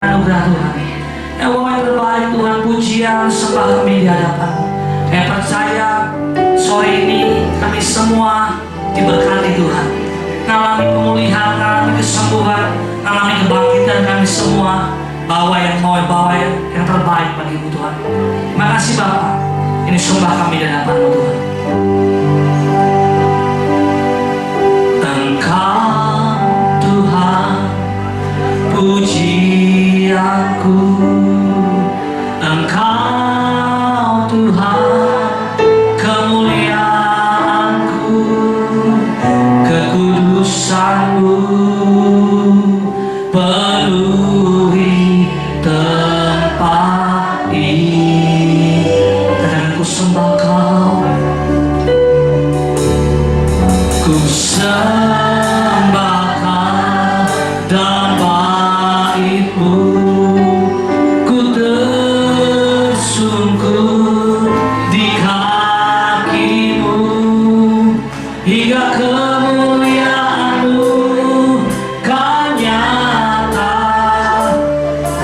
Anugerah Tuhan yang yang terbaik Tuhan, pujian sembah kami di hadapan. Yang percaya sore ini kami semua diberkati Tuhan, mengalami pemulihan, mengalami kesembuhan, mengalami kebangkitan. Kami semua bawa yang terbaik bagi-Mu Tuhan. Terima kasih Bapa, ini sembah kami di hadapan-Mu Tuhan. Engkau Tuhan pujianku, Engkau Tuhan kemuliaanku, kekudusan-Mu penuhi tempat ini. Dan ku sembah Kau, ku sembah Kau dan baik-Mu, ku tersungkur di kaki-Mu, hingga kemuliaan-Mu kan nyata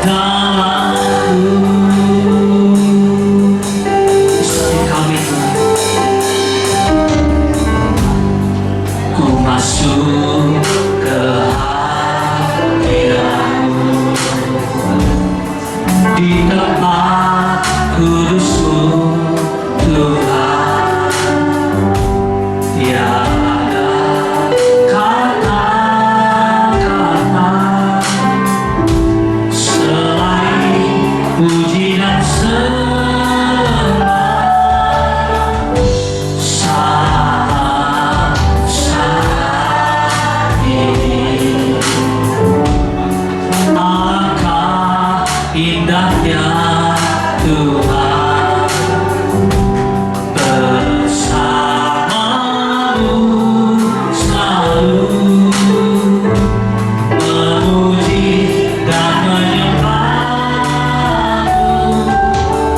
dalamku. Istri kami Tuhan, ku masuk ke hadirat-Mu, di tempat kudus-Mu Tuhan. Tiada kata-kata selain puji dan sembah saat ini. Angka indahnya Tuhan, bersama-Mu selalu memuji dan menyembah-Mu.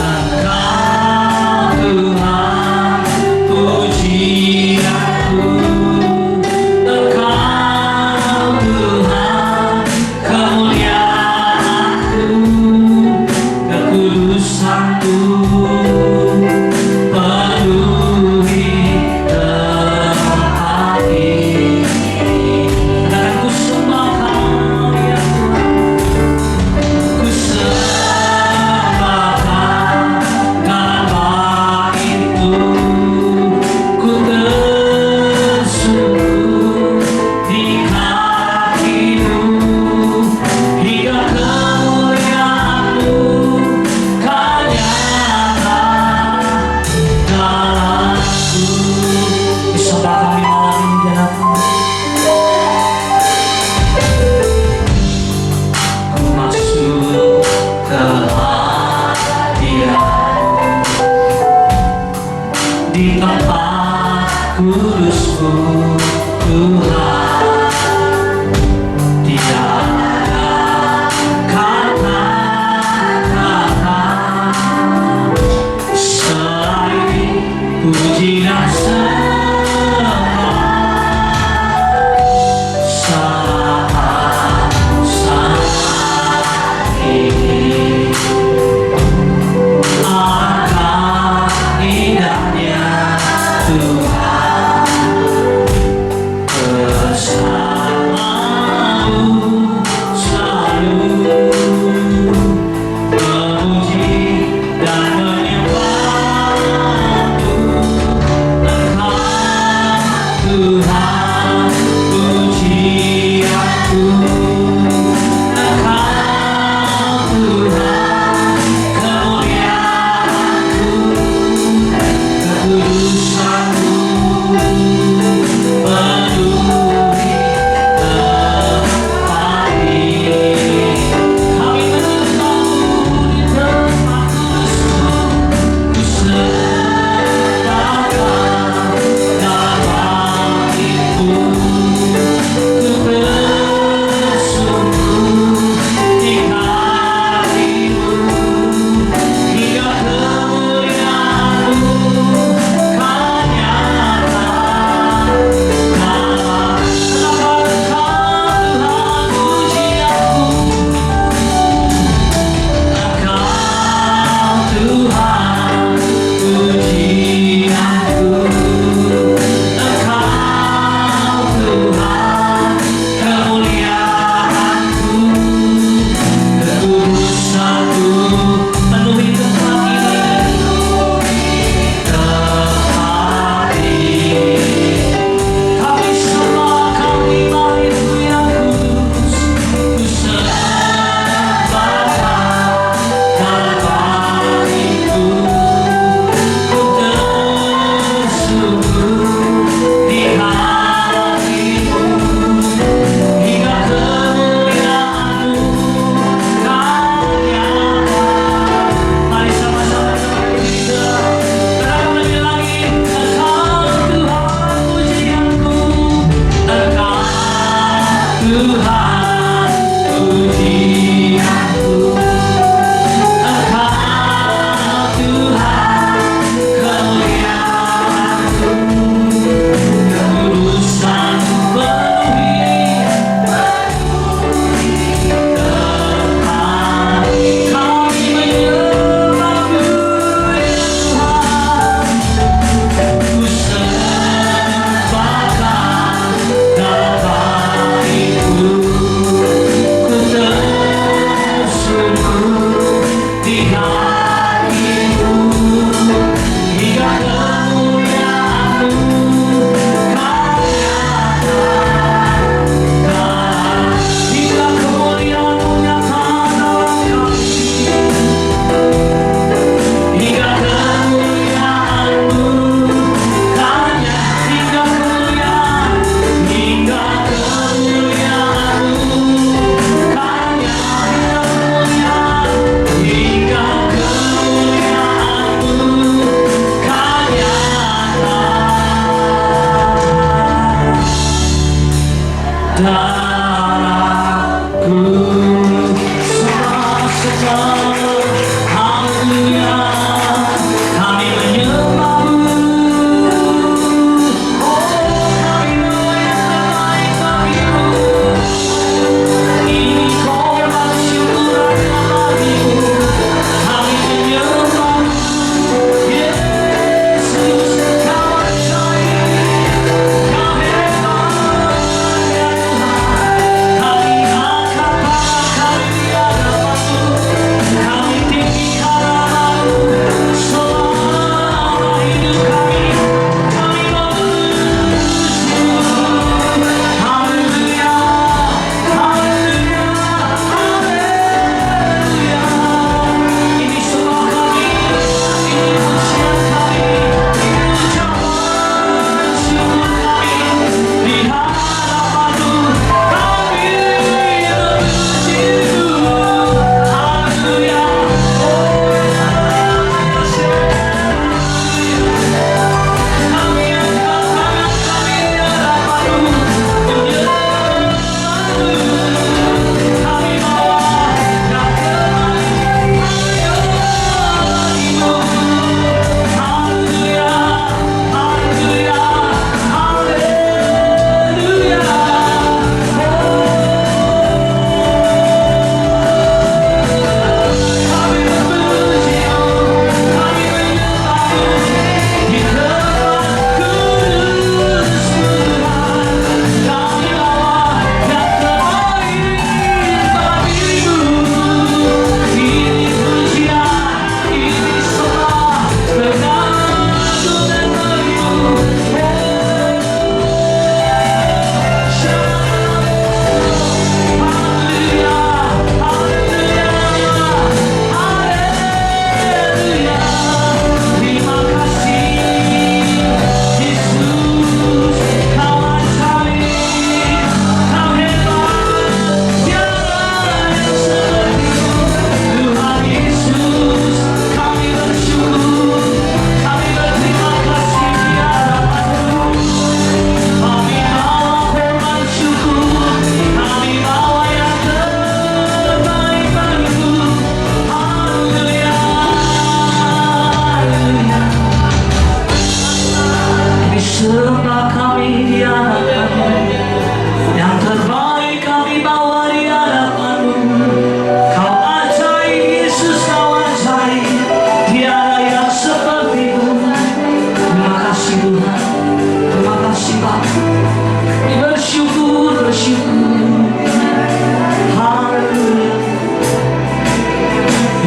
Engkau Tuhan pujianku, Engkau Tuhan kemuliaanku, kekudusan-Mu penuhi tempat ini. Dan ku sembah Kau ya Tuhan, ku sembah Kau dan baik-Mu, ku tersungkur di kaki-Mu, hingga kemuliaan-Mu kan nyata dalamku. Disembah kami malam ini di hadapan-Mu. Ku masuk ke hadirat-Mu, di tempat kudus-Mu Tuhan. Tiada kata-kata selain puji dan sembah saat ini. Angka indahnya Tuhan,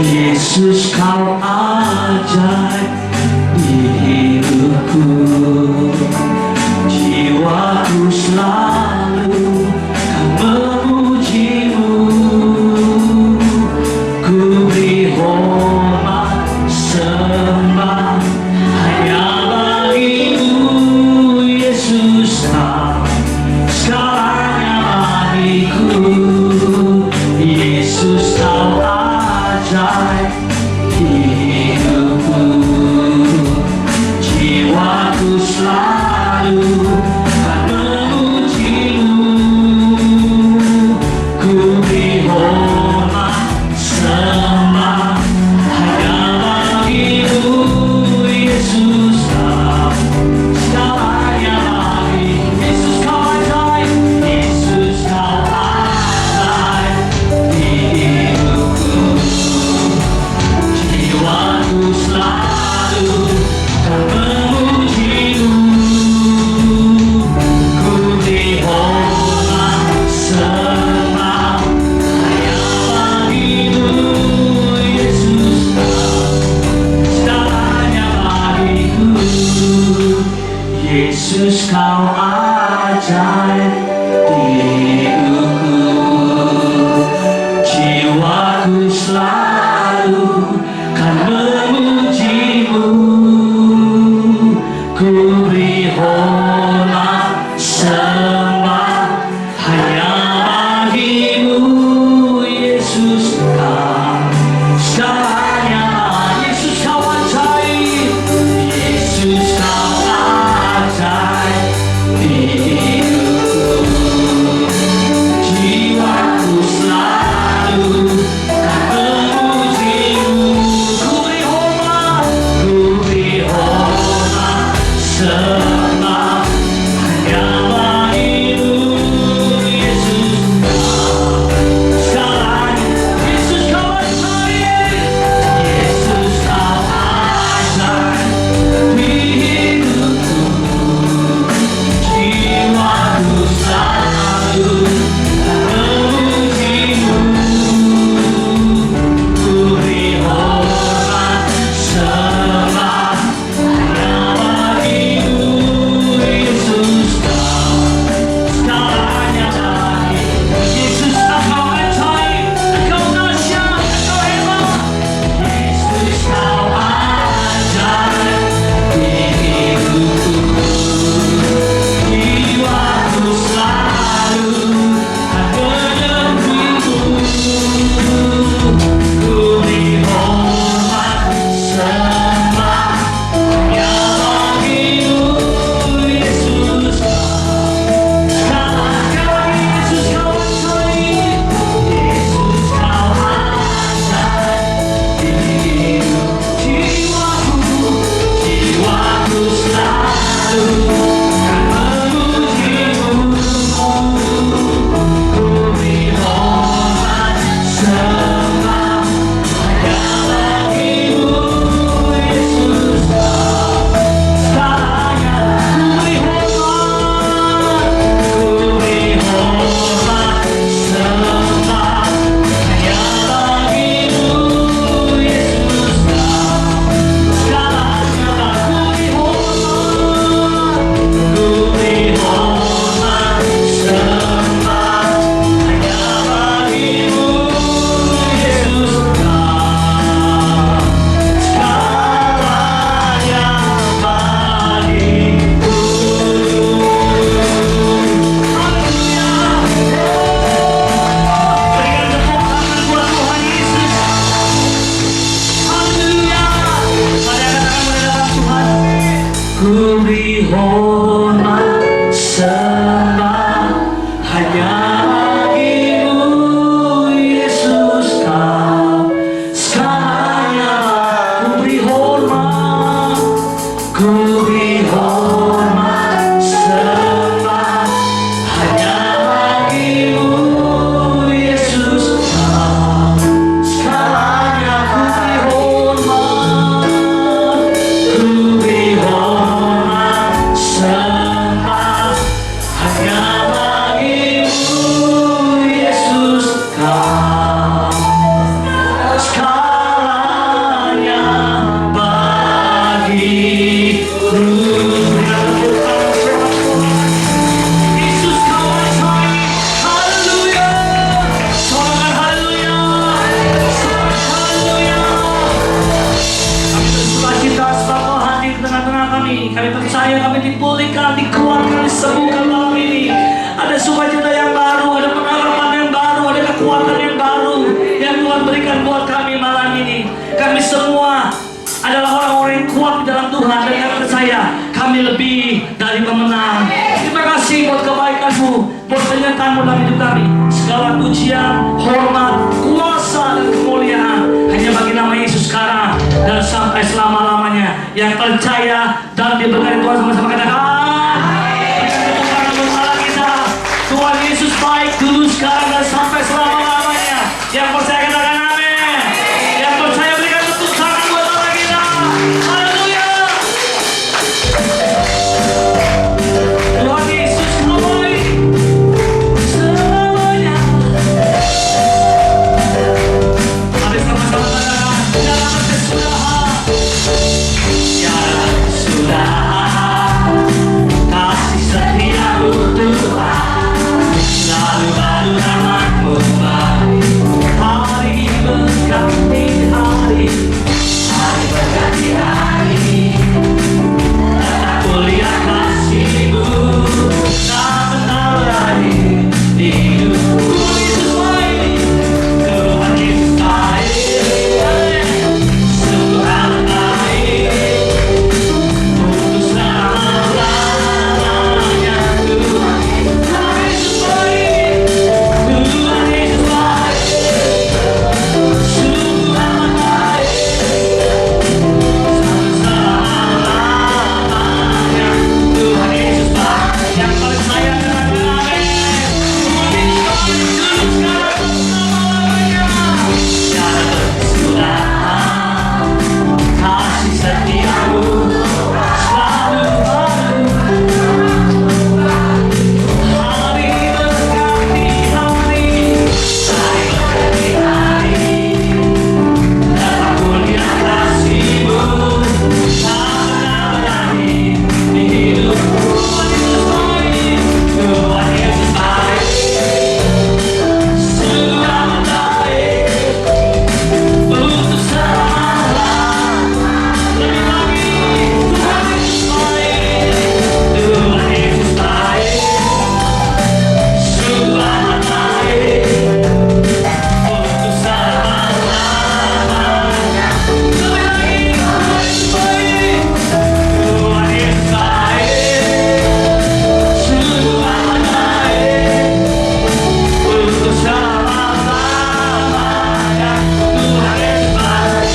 Yesus kau ajaib di hidupku, jiwaku selalu kan memujimu, ku beri hormat sembah hanya bagimu. Yesus kau segalanya bagiku, Yesus kau ajaib di hidupku, jiwaku selalu kan memujimu, ku beri hormat sembah hanya bagimu. Yesus kau segalanya bagiku, Yesus kau ajaib, Yesus kau ajaib di hidupku, jiwaku selalu kan memujimu, ku beri hormat sembah hanya bagimu. Yesus kau segalanya bagiku, Yesus kau ajaib di hidupku, jiwaku selalu kan memujimu, ku beri hormat sembah hanya bagimu. Yesus kau segalanya, Yesus kau ajaib, Yesus kau ajaib di hidupku, jiwaku selalu kan memujimu, ku beri hormat sembah hanya bagimu. Yesus kau segalanya, Yesus kau ajaib, Yesus kau ajaib di hidupku, jiwaku selalu kan memujimu, ku beri hormat sembah hanya bagimu. Yesus kau segalanya bagiku, Yesus engkau ajaib, engkau dahsyat, engkau hebat, Yesus kau ajaib di hidupku, jiwaku selalu kan menyembahmu, ku beri hormat sembah hanya bagimu. Yesus kau segalanya bagi, Yesus kau ajaib, Yesus kau ajaib di hidupku, jiwaku selalu kan memujimu, ku beri hormat sembah hanya bagimu. Yesus kau segalanya, ku beri hormat sembah hanya bagimu. Yesus kau segalanya, ku beri hormat sembah hanya bagimu. Yesus kau segalanya bagiku. Haleluya. Berikan tepuk tangan buat Tuhan Yesus. Haleluya. Mari katakan kepada Tuhan, ku beri hormat sembah hanya bagimu. Yesus kau segalanya, ku beri hormat, ku beri hormat sembah hanya bagimu. Yesus kau segalanya, ku beri hormat, ku beri hormat percaya kami dipulihkan, dikuatkan, disembuhkan malam ini. Ada sukacita yang baru, ada pengharapan yang baru, ada kekuatan yang baru yang Tuhan berikan buat kami malam ini. Kami semua adalah orang-orang yang kuat di dalam Tuhan, dan kami percaya kami lebih dari pemenang. Terima kasih buat kebaikan-Mu, buat penyertaan-Mu dalam hidup kami. Segala pujian, hormat, kuasa, dan kemuliaan hanya bagi nama Yesus sekarang dan sampai selama-lamanya. Yang percaya dan diberkati Tuhan sama-sama katakan kita. Tuhan Yesus baik dulu, sekarang, dan sampai selama-lamanya. Yang percaya katakan amin. Yang percaya berikan tepuk tangan buat Allah kita. Haleluya. Tuhan Yesus baik selamanya. Mari sama-sama katakan dalam kesudahan. Tiada kesudahan kasih setia-Mu Tuhan, selalu baru rahmat-Mu baik. Hari berganti hari, hari berganti hari, tetap kuliah kasih-Mu tak pernah berakhir di hidupku. Tuhan Yesus baik, Tuhan Yesus baik, sungguh amat baik, untuk selama-lamanya. Tuhan Yesus baik, Tuhan Yesus baik, sungguh amat baik, selama-lamanya. Tuhan Yesus baik. Yang percaya katakan amin. Tuhan Yesus baik dulu, sekarang, dan selama-lamanya. Tiada kesudahan kasih setia-Mu selalu baru. Hari berganti hari, hari berganti hari, tetap kuliah kasih-Mu tak pernah berakhir di hidupku. Tuhan Yesus baik, sungguh amat baik, untuk selama-lamanya. Lebih lagi, Tuhan Yesus baik, Tuhan Yesus baik, sungguh amat baik, untuk selama-lamanya. Lebih lagi, Tuhan Yesus baik, Tuhan Yesus baik, sungguh amat baik, untuk selama-lamanya. Tuhan Yesus baik,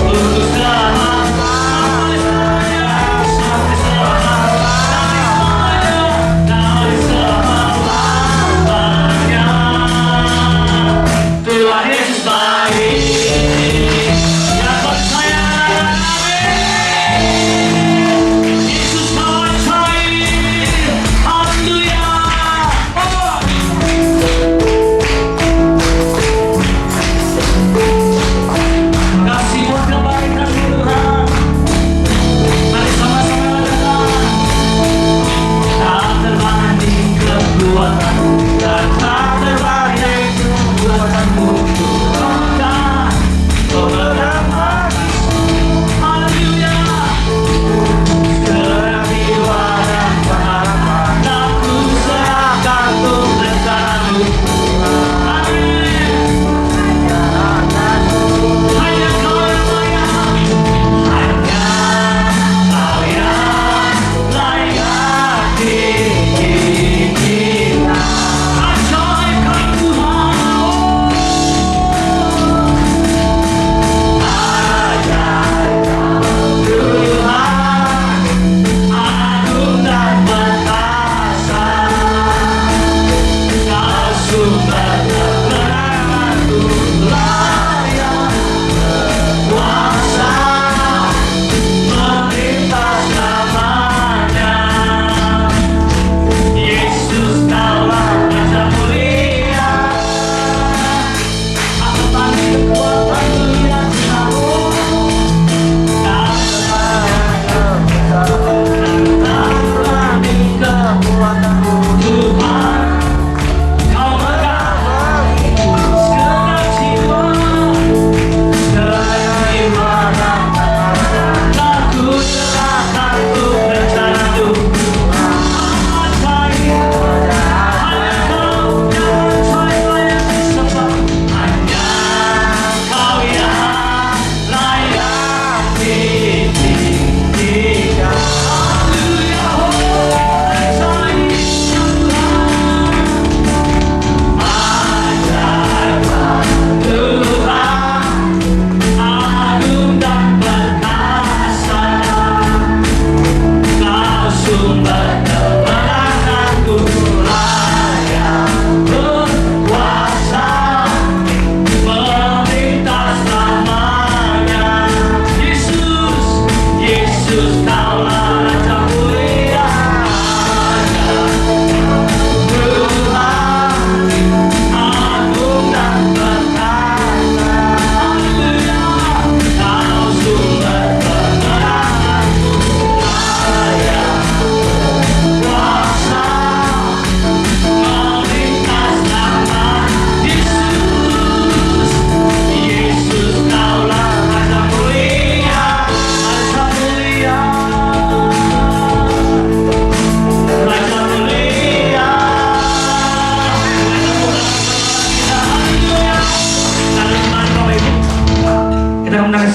untuk selama-lamanya, untuk selama-lamanya, sampai selama-lamanya, dari selama-lamanya. Tuhan Yesus baik. Yang percaya katakan amin. Yesus sangat baik. Haleluya. Kasih buat kebaikan Tuhan. Mari sama-sama katakan. Tak terbanding kekuatan-Mu, dan tak terbanding kekuatan-Mu, Tuhan. Pemegang hati. Haleluya. Segala jiwa dan pengharapan aku serahkan untuk rencana-Mu. Amin. Hanya Kau yang layak, hanya Kau yang layak diinginkan. Ajaib Kau Tuhan.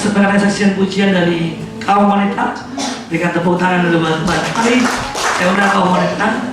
sebagai saksian pujian dari kaum wanita. Berikan tepuk tangan dulu buat kali. Ya udah kaum wanita.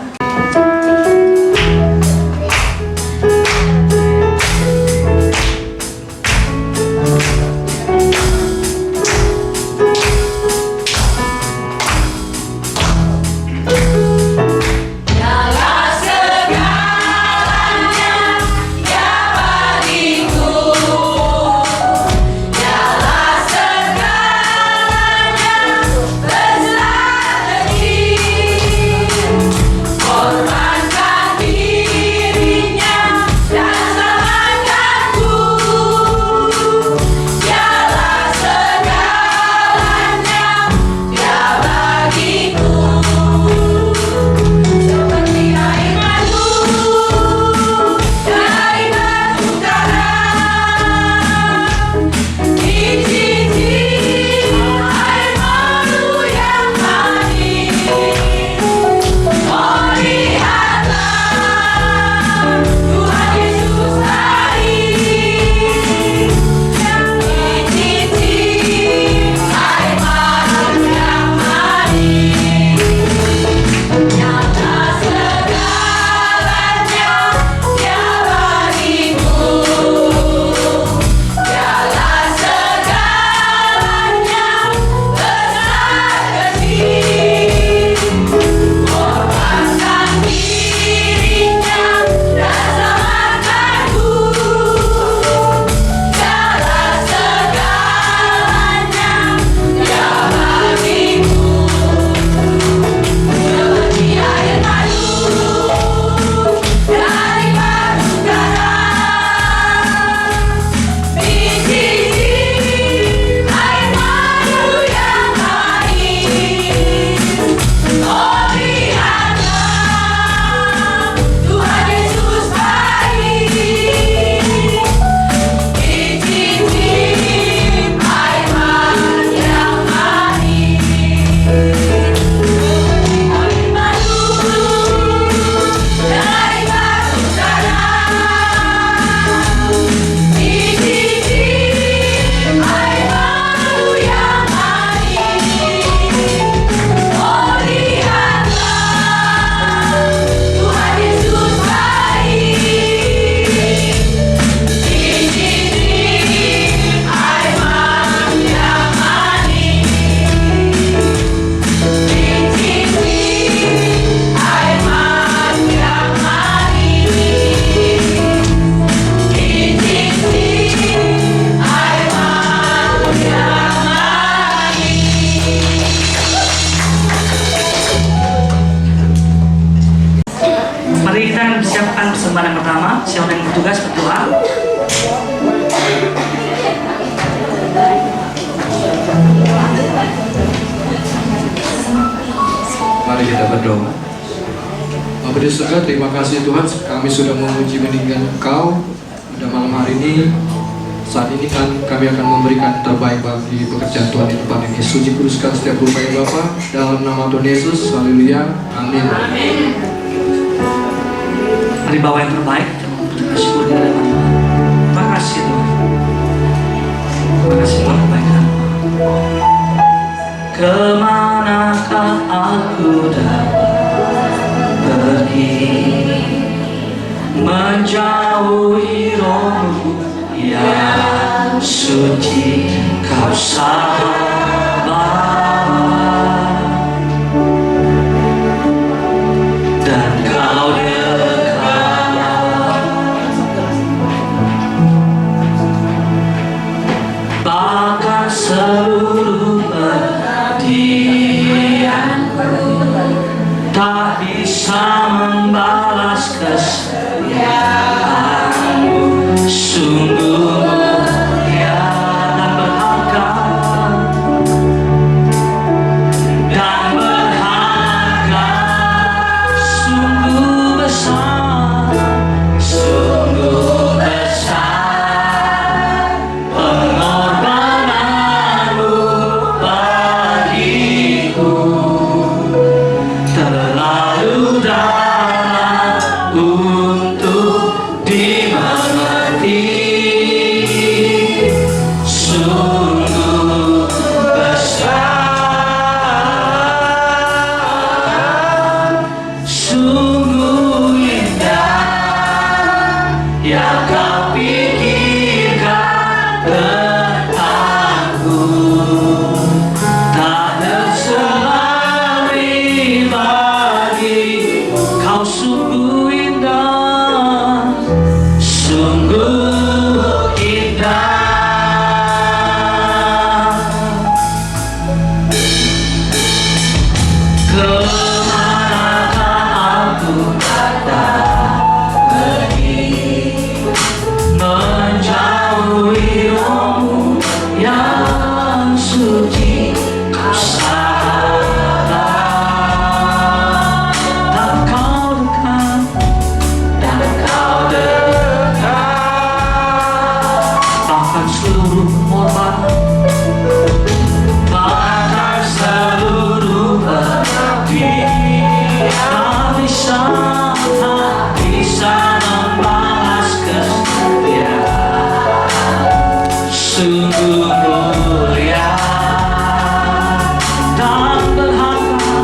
Mari kita siapkan persembahan yang pertama. Siapa yang bertugas berdoa? Mari kita berdoa. Bapa di surga, terima kasih Tuhan, kami sudah memuji meninggikan Engkau pada malam hari ini. Saat ini kan kami akan memberikan terbaik bagi pekerjaan Tuhan di tempat ini. Suci kuduskan setiap upaya Bapa dalam nama Tuhan Yesus. Haleluya. Amin. Mari bawa yang terbaik. Terima syukur di hadapan Tuhan. Terima kasih Tuhan. Terima kasih Tuhan kebaikan. Kemanakah aku dapat pergi menjauhi rohmu yang suci, kau sabar dan kau dekat, bahkan seluruh perhatianku tak bisa membalas kesetiaanmu. Sungguh mulia dan berharga melalui rohmu yang suci kau sadarkan, dan kau dekat, bahkan seluruh korban, bahkan seluruh berbakti, tak bisa membalas kesetiaan. Sungguh mulia dan berharga,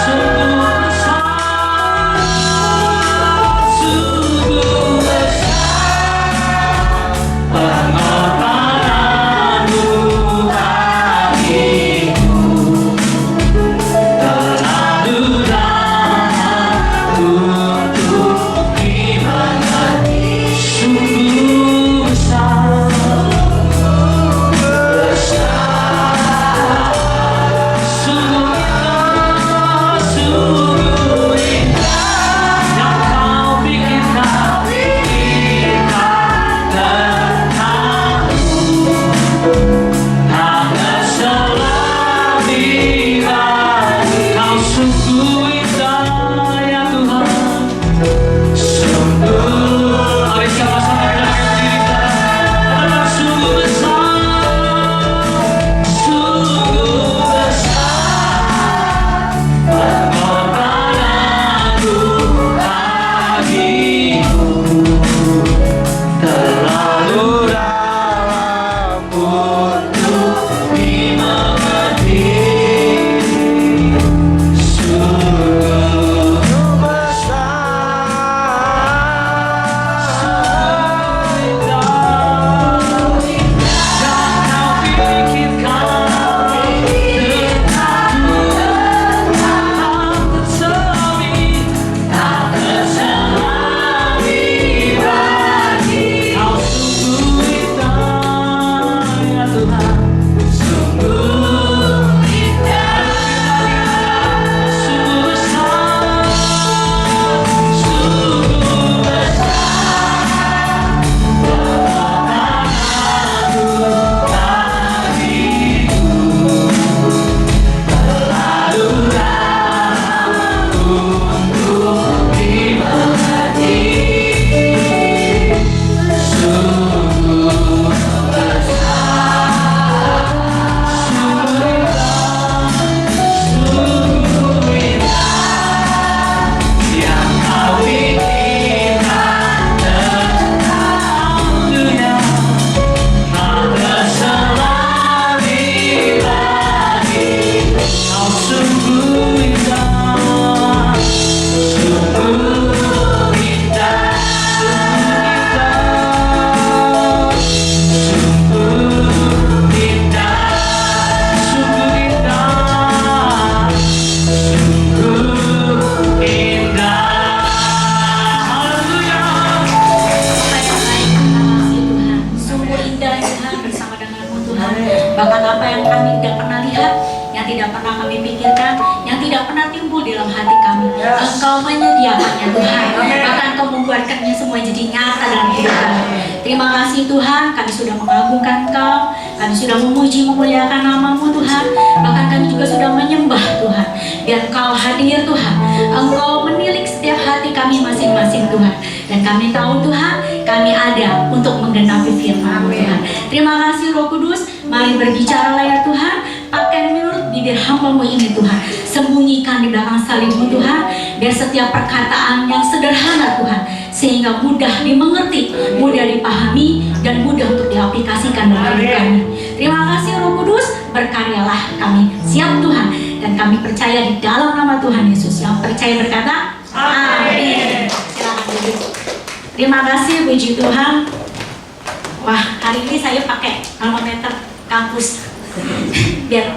sungguh besar, sungguh besar pengorbananmu bagiku, terlalu dalam untuk dimengerti. Sungguh besar, sungguh indah, sungguh indah yang kau pikirkan tentangku. Hanya selagi kau sungguh indah ya Tuhan. Sungguh, mari sama-sama kita berdiri dan sungguh besar, sungguh besar pengorbananmu bagiku, terlalu dalam untuk dimengerti. Sungguh Bahkan apa yang kami tidak pernah lihat, yang tidak pernah kami pikirkan, yang tidak pernah timbul dalam hati kami, Engkau menyediakannya Tuhan. Bahkan Engkau membuatkannya semua jadi nyata dalam hidup kami. Terima kasih Tuhan, kami sudah mengagungkan Engkau, kami sudah memuji memuliakan nama-Mu Tuhan. Bahkan kami juga sudah menyembah Tuhan. Biar Engkau hadir Tuhan, Engkau menilik setiap hati kami masing-masing Tuhan. Dan kami tahu Tuhan, kami ada untuk menggenapi firman-Mu Tuhan. Terima kasih Roh Kudus, mari berbicaralah ya Tuhan. Pakai menurut bibir hamba-Mu ini Tuhan. Sembunyikan di belakang salib-Mu Tuhan. Biar setiap perkataan yang sederhana Tuhan, sehingga mudah dimengerti, mudah dipahami, dan mudah untuk diaplikasikan dalam hidup kami. Terima kasih Roh Kudus, berkaryalah kami. Siap Tuhan. Dan kami percaya di dalam nama Tuhan Yesus. Yang percaya berkata, amin. Silakan duduk. Terima kasih, puji Tuhan. Wah, hari ini saya pakai termometer kampus. Biar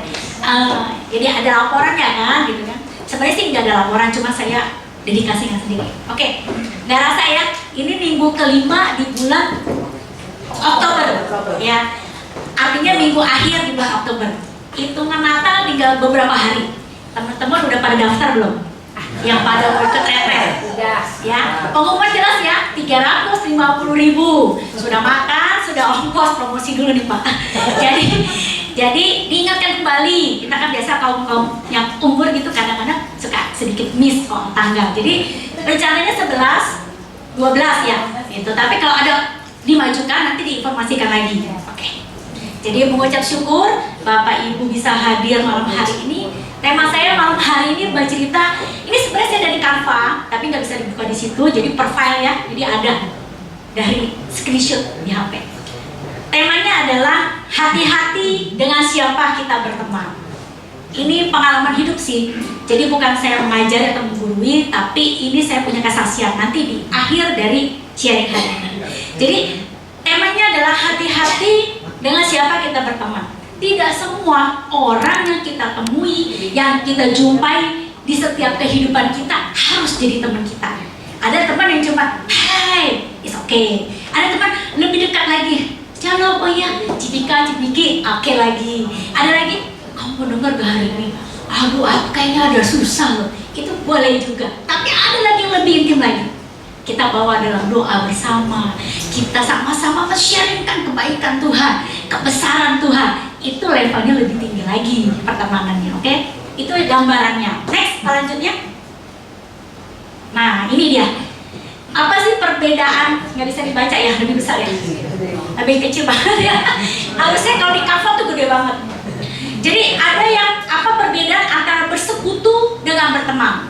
jadi ada laporannya kan, gitu kan. Sebenarnya sih nggak ada laporan, cuma saya dedikasikan sendiri. Oke, nggak rasa ya. Ini minggu kelima di bulan Oktober, ya. Artinya minggu akhir di bulan Oktober. Hitungan Natal tinggal beberapa hari. Teman-teman udah pada daftar belum? yang pada mau ikut retret. Ya, pengumuman jelas ya, 350.000. Sudah makan, sudah ongkos, promosi dulu nih Pak. Jadi diingatkan kembali, kita kan biasa kaum yang umur gitu kadang-kadang suka sedikit miss kok tanggal. Jadi rencananya 11, 12 ya, gitu. Tapi kalau ada dimajukan nanti diinformasikan lagi. Oke. Jadi mengucap syukur Bapak Ibu bisa hadir malam hari ini. Tema saya malam hari ini bercerita, ini sebenarnya saya dari Canva, tapi nggak bisa dibuka di situ, jadi per file ya, jadi ada dari screenshot di HP. Temanya adalah hati-hati dengan siapa kita berteman. Ini pengalaman hidup sih, jadi bukan saya mengajar atau menggurui, tapi ini saya punya kesaksian nanti di akhir dari sharing hari ini. Jadi temanya adalah hati-hati dengan siapa kita berteman. Tidak semua orang yang kita temui, yang kita jumpai di setiap kehidupan kita harus jadi teman kita. Ada teman yang cuma, hey, it's okay. Ada teman lebih dekat lagi, jangan lupa ya, cipika-cipiki, oke lagi. Ada lagi, kamu dengar gak hari ini? Aduh, kayaknya ada susah loh. Itu boleh juga. Tapi ada lagi yang lebih intim lagi. Kita bawa dalam doa bersama. Kita sama-sama men-sharingkan kebaikan Tuhan, kebesaran Tuhan. Itu levelnya lebih tinggi lagi pertemanannya, oke? Itu gambarannya. Next, selanjutnya. Nah, ini dia. Apa sih perbedaan? Nggak bisa dibaca ya, lebih besar ya? Lebih kecil banget ya. Harusnya kalau di cover tuh gede banget. Jadi ada yang apa perbedaan antara bersekutu dengan berteman?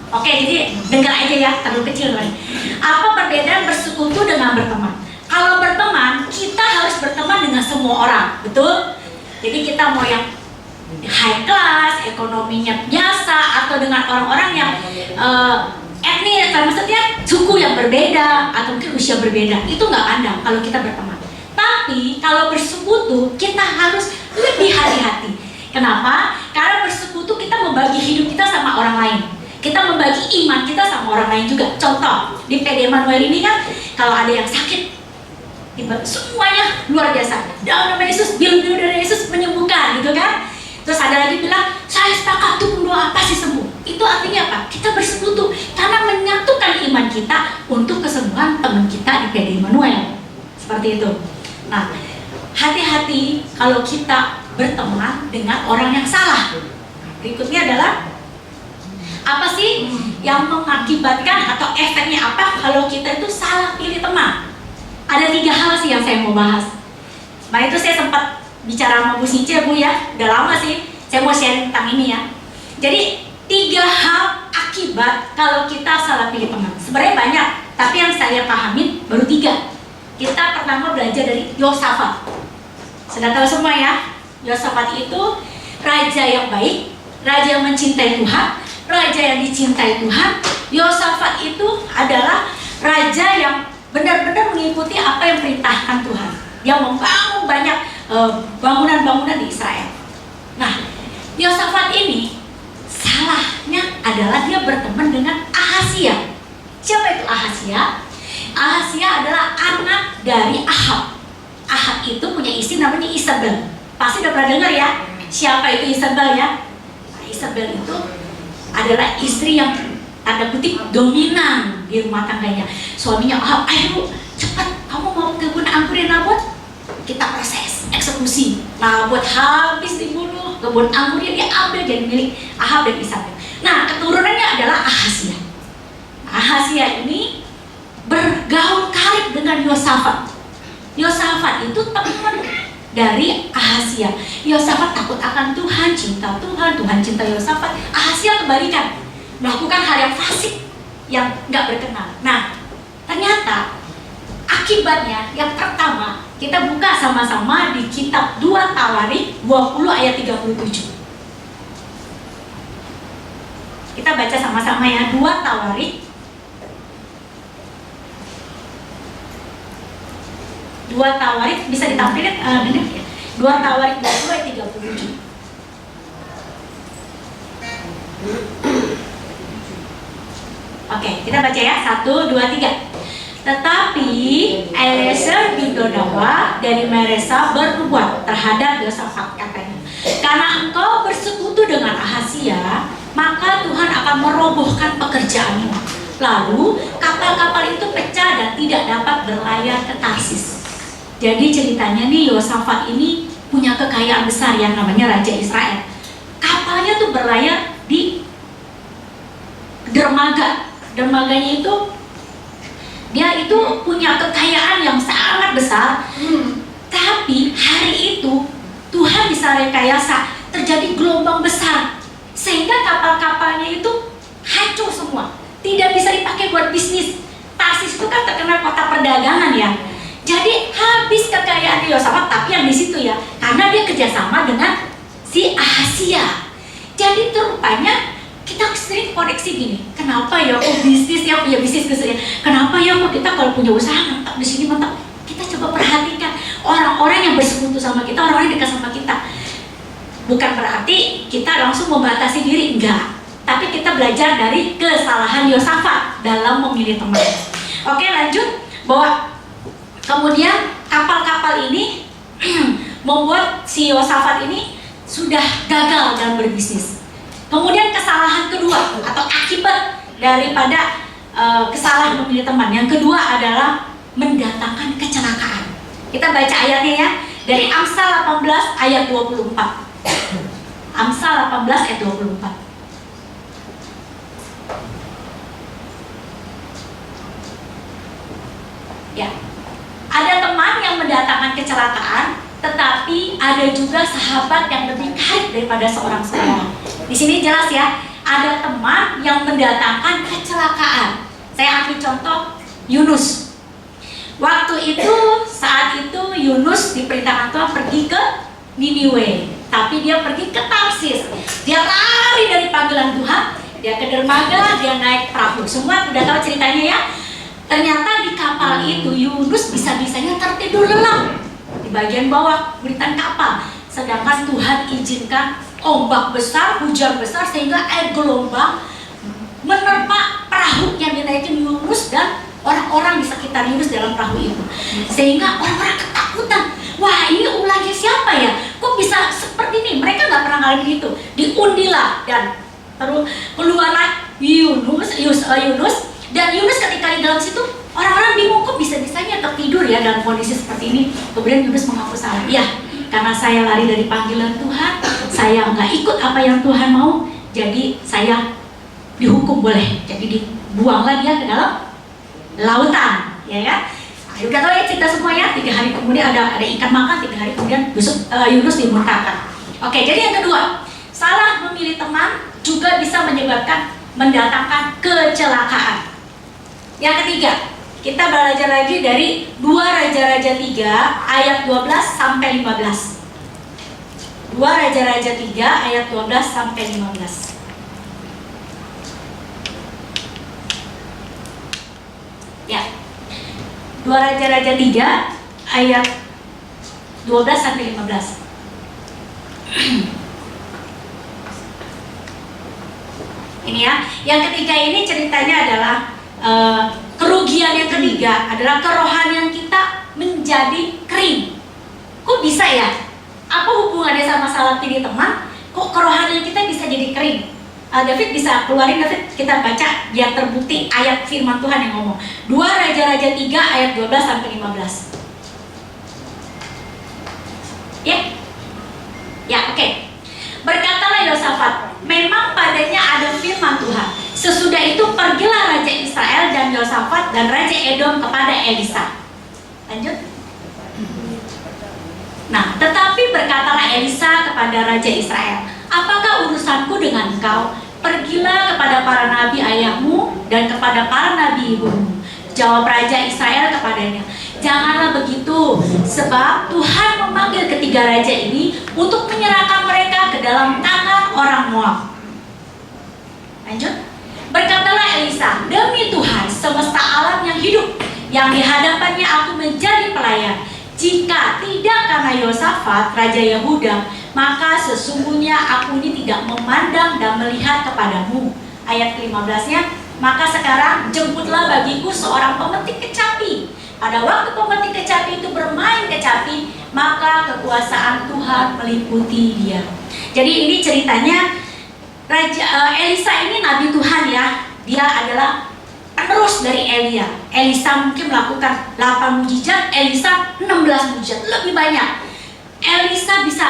Oke, jadi dengar aja ya, terlalu kecil lagi. Apa perbedaan bersekutu dengan berteman? Kalau berteman, kita harus berteman dengan semua orang, betul? Jadi kita mau yang high class, ekonominya biasa, atau dengan orang-orang yang etnis, maksudnya suku yang berbeda, atau mungkin usia berbeda, itu nggak pandang kalau kita berteman. Tapi kalau bersekutu, kita harus lebih hati-hati. Kenapa? Karena bersekutu kita membagi hidup kita sama orang lain. Kita membagi iman kita sama orang lain juga. Contoh, di PD Emmanuel ini kan, kalau ada yang sakit, semuanya luar biasa. Dalam nama Yesus, bilang-bilang dari Yesus menyembuhkan, gitu kan? Terus ada lagi bilang, saya sepakat tuh berdoa pasti sembuh. Itu artinya apa? Kita bersekutu karena menyatukan iman kita untuk kesembuhan teman kita di PD Emmanuel. Seperti itu. Nah, hati-hati kalau kita berteman dengan orang yang salah. Berikutnya adalah apa sih yang mengakibatkan atau efeknya apa kalau kita itu salah pilih teman? Ada 3 hal sih yang saya mau bahas. Nah itu saya sempat bicara sama Bu Since Bu ya, udah lama sih. Saya mau share tentang ini ya. Jadi 3 hal akibat kalau kita salah pilih teman. Sebenarnya banyak, tapi yang saya pahamin baru 3. Kita pertama belajar dari Yosafat. Sudah tahu semua ya, Yosafat itu raja yang baik, raja yang mencintai Tuhan, raja yang dicintai Tuhan. Yosafat itu adalah raja yang benar-benar mengikuti apa yang perintahkan Tuhan. Dia membangun banyak bangunan-bangunan di Israel. Nah, Yosafat ini salahnya adalah dia berteman dengan Ahazia. Siapa itu Ahazia? Ahazia adalah anak dari Ahab. Ahab itu punya istri namanya Isabel. Pasti udah pernah dengar ya. Siapa itu Isabel ya? Nah, Isabel itu adalah istri yang tanda kutip dominan di rumah tangganya. Suaminya Ahab, ayo cepat, kamu mau kebun anggur Nabot? Kita proses eksekusi. Nabot habis dibunuh, kebun anggurnya diambil jadi milik Ahab dan Isabel. Nah, keturunannya adalah Ahazia. Ahazia ini bergaul karib dengan Yosafat. Yosafat itu teman dari Ahazia. Yosafat takut akan Tuhan, cinta Tuhan, Tuhan cinta Yosafat. Ahazia kebalikan, melakukan hal yang fasik, yang nggak berkenan. Nah, ternyata akibatnya yang pertama, kita buka sama-sama di kitab 2 Tawarik 20 ayat 37. Kita baca sama-sama ya, 2 Tawarik 2 Tawarik bisa ditampilkan benar ya. 2 Tawarik 20 ayat 37. Oke, kita baca ya. 1, 2, 3. Tetapi Eliezer bin Dodawa dari Maresa bernubuat terhadap Yosafat, katanya, karena engkau bersekutu dengan Ahazia maka Tuhan akan merobohkan pekerjaanmu. Lalu kapal-kapal itu pecah dan tidak dapat berlayar ke Tarsis. Jadi ceritanya nih, Yosafat ini punya kekayaan besar yang namanya Raja Israel. Kapalnya tuh berlayar di dermaga. Dermaganya itu, dia itu punya kekayaan yang sangat besar. Tapi hari itu Tuhan bisa rekayasa, terjadi gelombang besar sehingga kapal-kapalnya itu hancur semua, tidak bisa dipakai buat bisnis. Tarsis itu kan terkenal kota perdagangan ya. Jadi habis kekayaan Yosafat, tapi yang di situ ya, karena dia kerjasama dengan si Ahasia. Jadi rupanya kita sering koneksi gini, kenapa ya kok bisnis ya, punya bisnis keserian, kenapa ya kok kita kalau punya usaha mantap di sini mantap. Kita coba perhatikan orang-orang yang bersekutu sama kita, orang-orang yang dekat sama kita. Bukan berarti kita langsung membatasi diri, enggak. Tapi kita belajar dari kesalahan Yosafat dalam memilih teman. Oke, lanjut. Bahwa kemudian kapal-kapal ini membuat si Yosafat ini sudah gagal dalam berbisnis. Kemudian kesalahan kedua atau akibat daripada kesalahan memilih teman yang kedua adalah mendatangkan kecelakaan. Kita baca ayatnya ya, dari Amsal 18 ayat 24. Amsal 18 ayat 24. Ya. Ada teman yang mendatangkan kecelakaan, tetapi ada juga sahabat yang lebih baik daripada seorang saudara. Di sini jelas ya, ada teman yang mendatangkan kecelakaan. Saya ambil contoh Yunus. Waktu itu, saat itu Yunus diperintahkan Tuhan pergi ke Niniwe, tapi dia pergi ke Tarsis. Dia lari dari panggilan Tuhan, dia ke dermaga, dia naik perahu. Semua udah tahu ceritanya ya. Ternyata di kapal itu Yunus bisa-bisanya tertidur lelap di bagian bawah buritan kapal. Sedangkan Tuhan izinkan ombak besar, hujan besar sehingga air gelombang menerpa perahu yang dinaikin Yunus dan orang-orang di sekitar Yunus dalam perahu itu. Sehingga orang-orang ketakutan. Wah, ini ulahnya siapa ya? Kok bisa seperti ini? Mereka nggak pernah ngalamin gitu. Diundilah dan terus keluarlah Yunus. Dan Yunus ketika di dalam situ, orang-orang bingung kok bisa-bisanya tertidur ya dalam kondisi seperti ini. Kemudian Yunus mengaku salah. Ya, karena saya lari dari panggilan Tuhan, saya nggak ikut apa yang Tuhan mau, jadi saya dihukum boleh. Jadi dibuanglah dia ke dalam lautan, ya kan? Udah tahu ya cerita semua ya. 3 hari kemudian ada ikan makan, 3 hari kemudian Yunus dimurkakan. Oke, jadi yang kedua, salah memilih teman juga bisa menyebabkan mendatangkan kecelakaan. Yang ketiga, kita belajar lagi dari 2 Raja-Raja 3 ayat 12 sampai 15. 2 Raja-Raja 3 ayat 12 sampai 15. Ya. 2 Raja-Raja 3 ayat 12 sampai 15. Ini ya. Yang ketiga ini ceritanya adalah kerugian yang ketiga adalah kerohanian kita menjadi kering. Kok bisa ya? Apa hubungannya sama salah pilih teman? Kok kerohanian kita bisa jadi kering? David bisa keluarin, David, kita baca biar terbukti ayat firman Tuhan yang ngomong. 2 Raja-Raja 3 ayat 12 sampai 15. Ya? Ya, oke. Berkatalah Yosafat, memang padanya ada firman Tuhan. Sesudah itu pergilah Raja Israel dan Yosafat dan Raja Edom kepada Elisa. Lanjut. Nah, tetapi berkatalah Elisa kepada Raja Israel, apakah urusanku dengan engkau? Pergilah kepada para nabi ayahmu dan kepada para nabi ibumu. Jawab Raja Israel kepadanya, janganlah begitu, sebab Tuhan memanggil ketiga raja ini untuk menyerahkan mereka ke dalam tangan orang Moab. Lanjut. Berkatalah Elisa, demi Tuhan semesta alam yang hidup, yang di hadapannya aku menjadi pelayan, jika tidak karena Yosafat Raja Yehuda, maka sesungguhnya aku ini tidak memandang dan melihat kepadamu. Ayat 15-nya, maka sekarang jemputlah bagiku seorang pemetik kecapi. Pada waktu pemetik kecapi itu bermain kecapi, maka kekuasaan Tuhan meliputi dia. Jadi ini ceritanya Elisa ini nabi Tuhan ya. Dia adalah penerus dari Elia. Elisa mungkin melakukan 8 mujizat, Elisa 16 mujizat, lebih banyak. Elisa bisa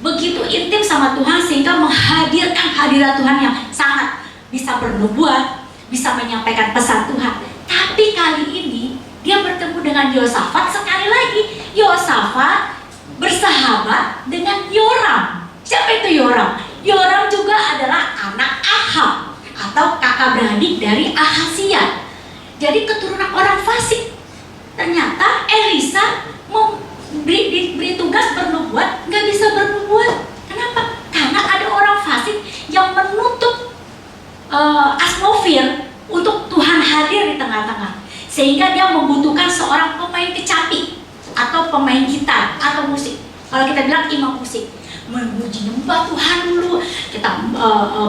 begitu intim sama Tuhan sehingga menghadirkan hadirat Tuhan yang sangat, bisa bernubuat, bisa menyampaikan pesan Tuhan. Tapi kali ini dia bertemu dengan Yosafat. Sekali lagi Yosafat bersahabat dengan Yoram. Siapa itu Yoram? Yoram juga adalah anak Ahab atau kakak beradik dari Ahazia. Jadi keturunan orang fasik. Ternyata Elisa diberi tugas bernubuat, nggak bisa bernubuat. Kenapa? Karena ada orang fasik yang menutup atmosfer untuk Tuhan hadir di tengah-tengah, sehingga dia membutuhkan seorang pemain kecapi atau pemain gitar atau musik. Kalau kita bilang imam musik, memuji nyembah Tuhan dulu, kita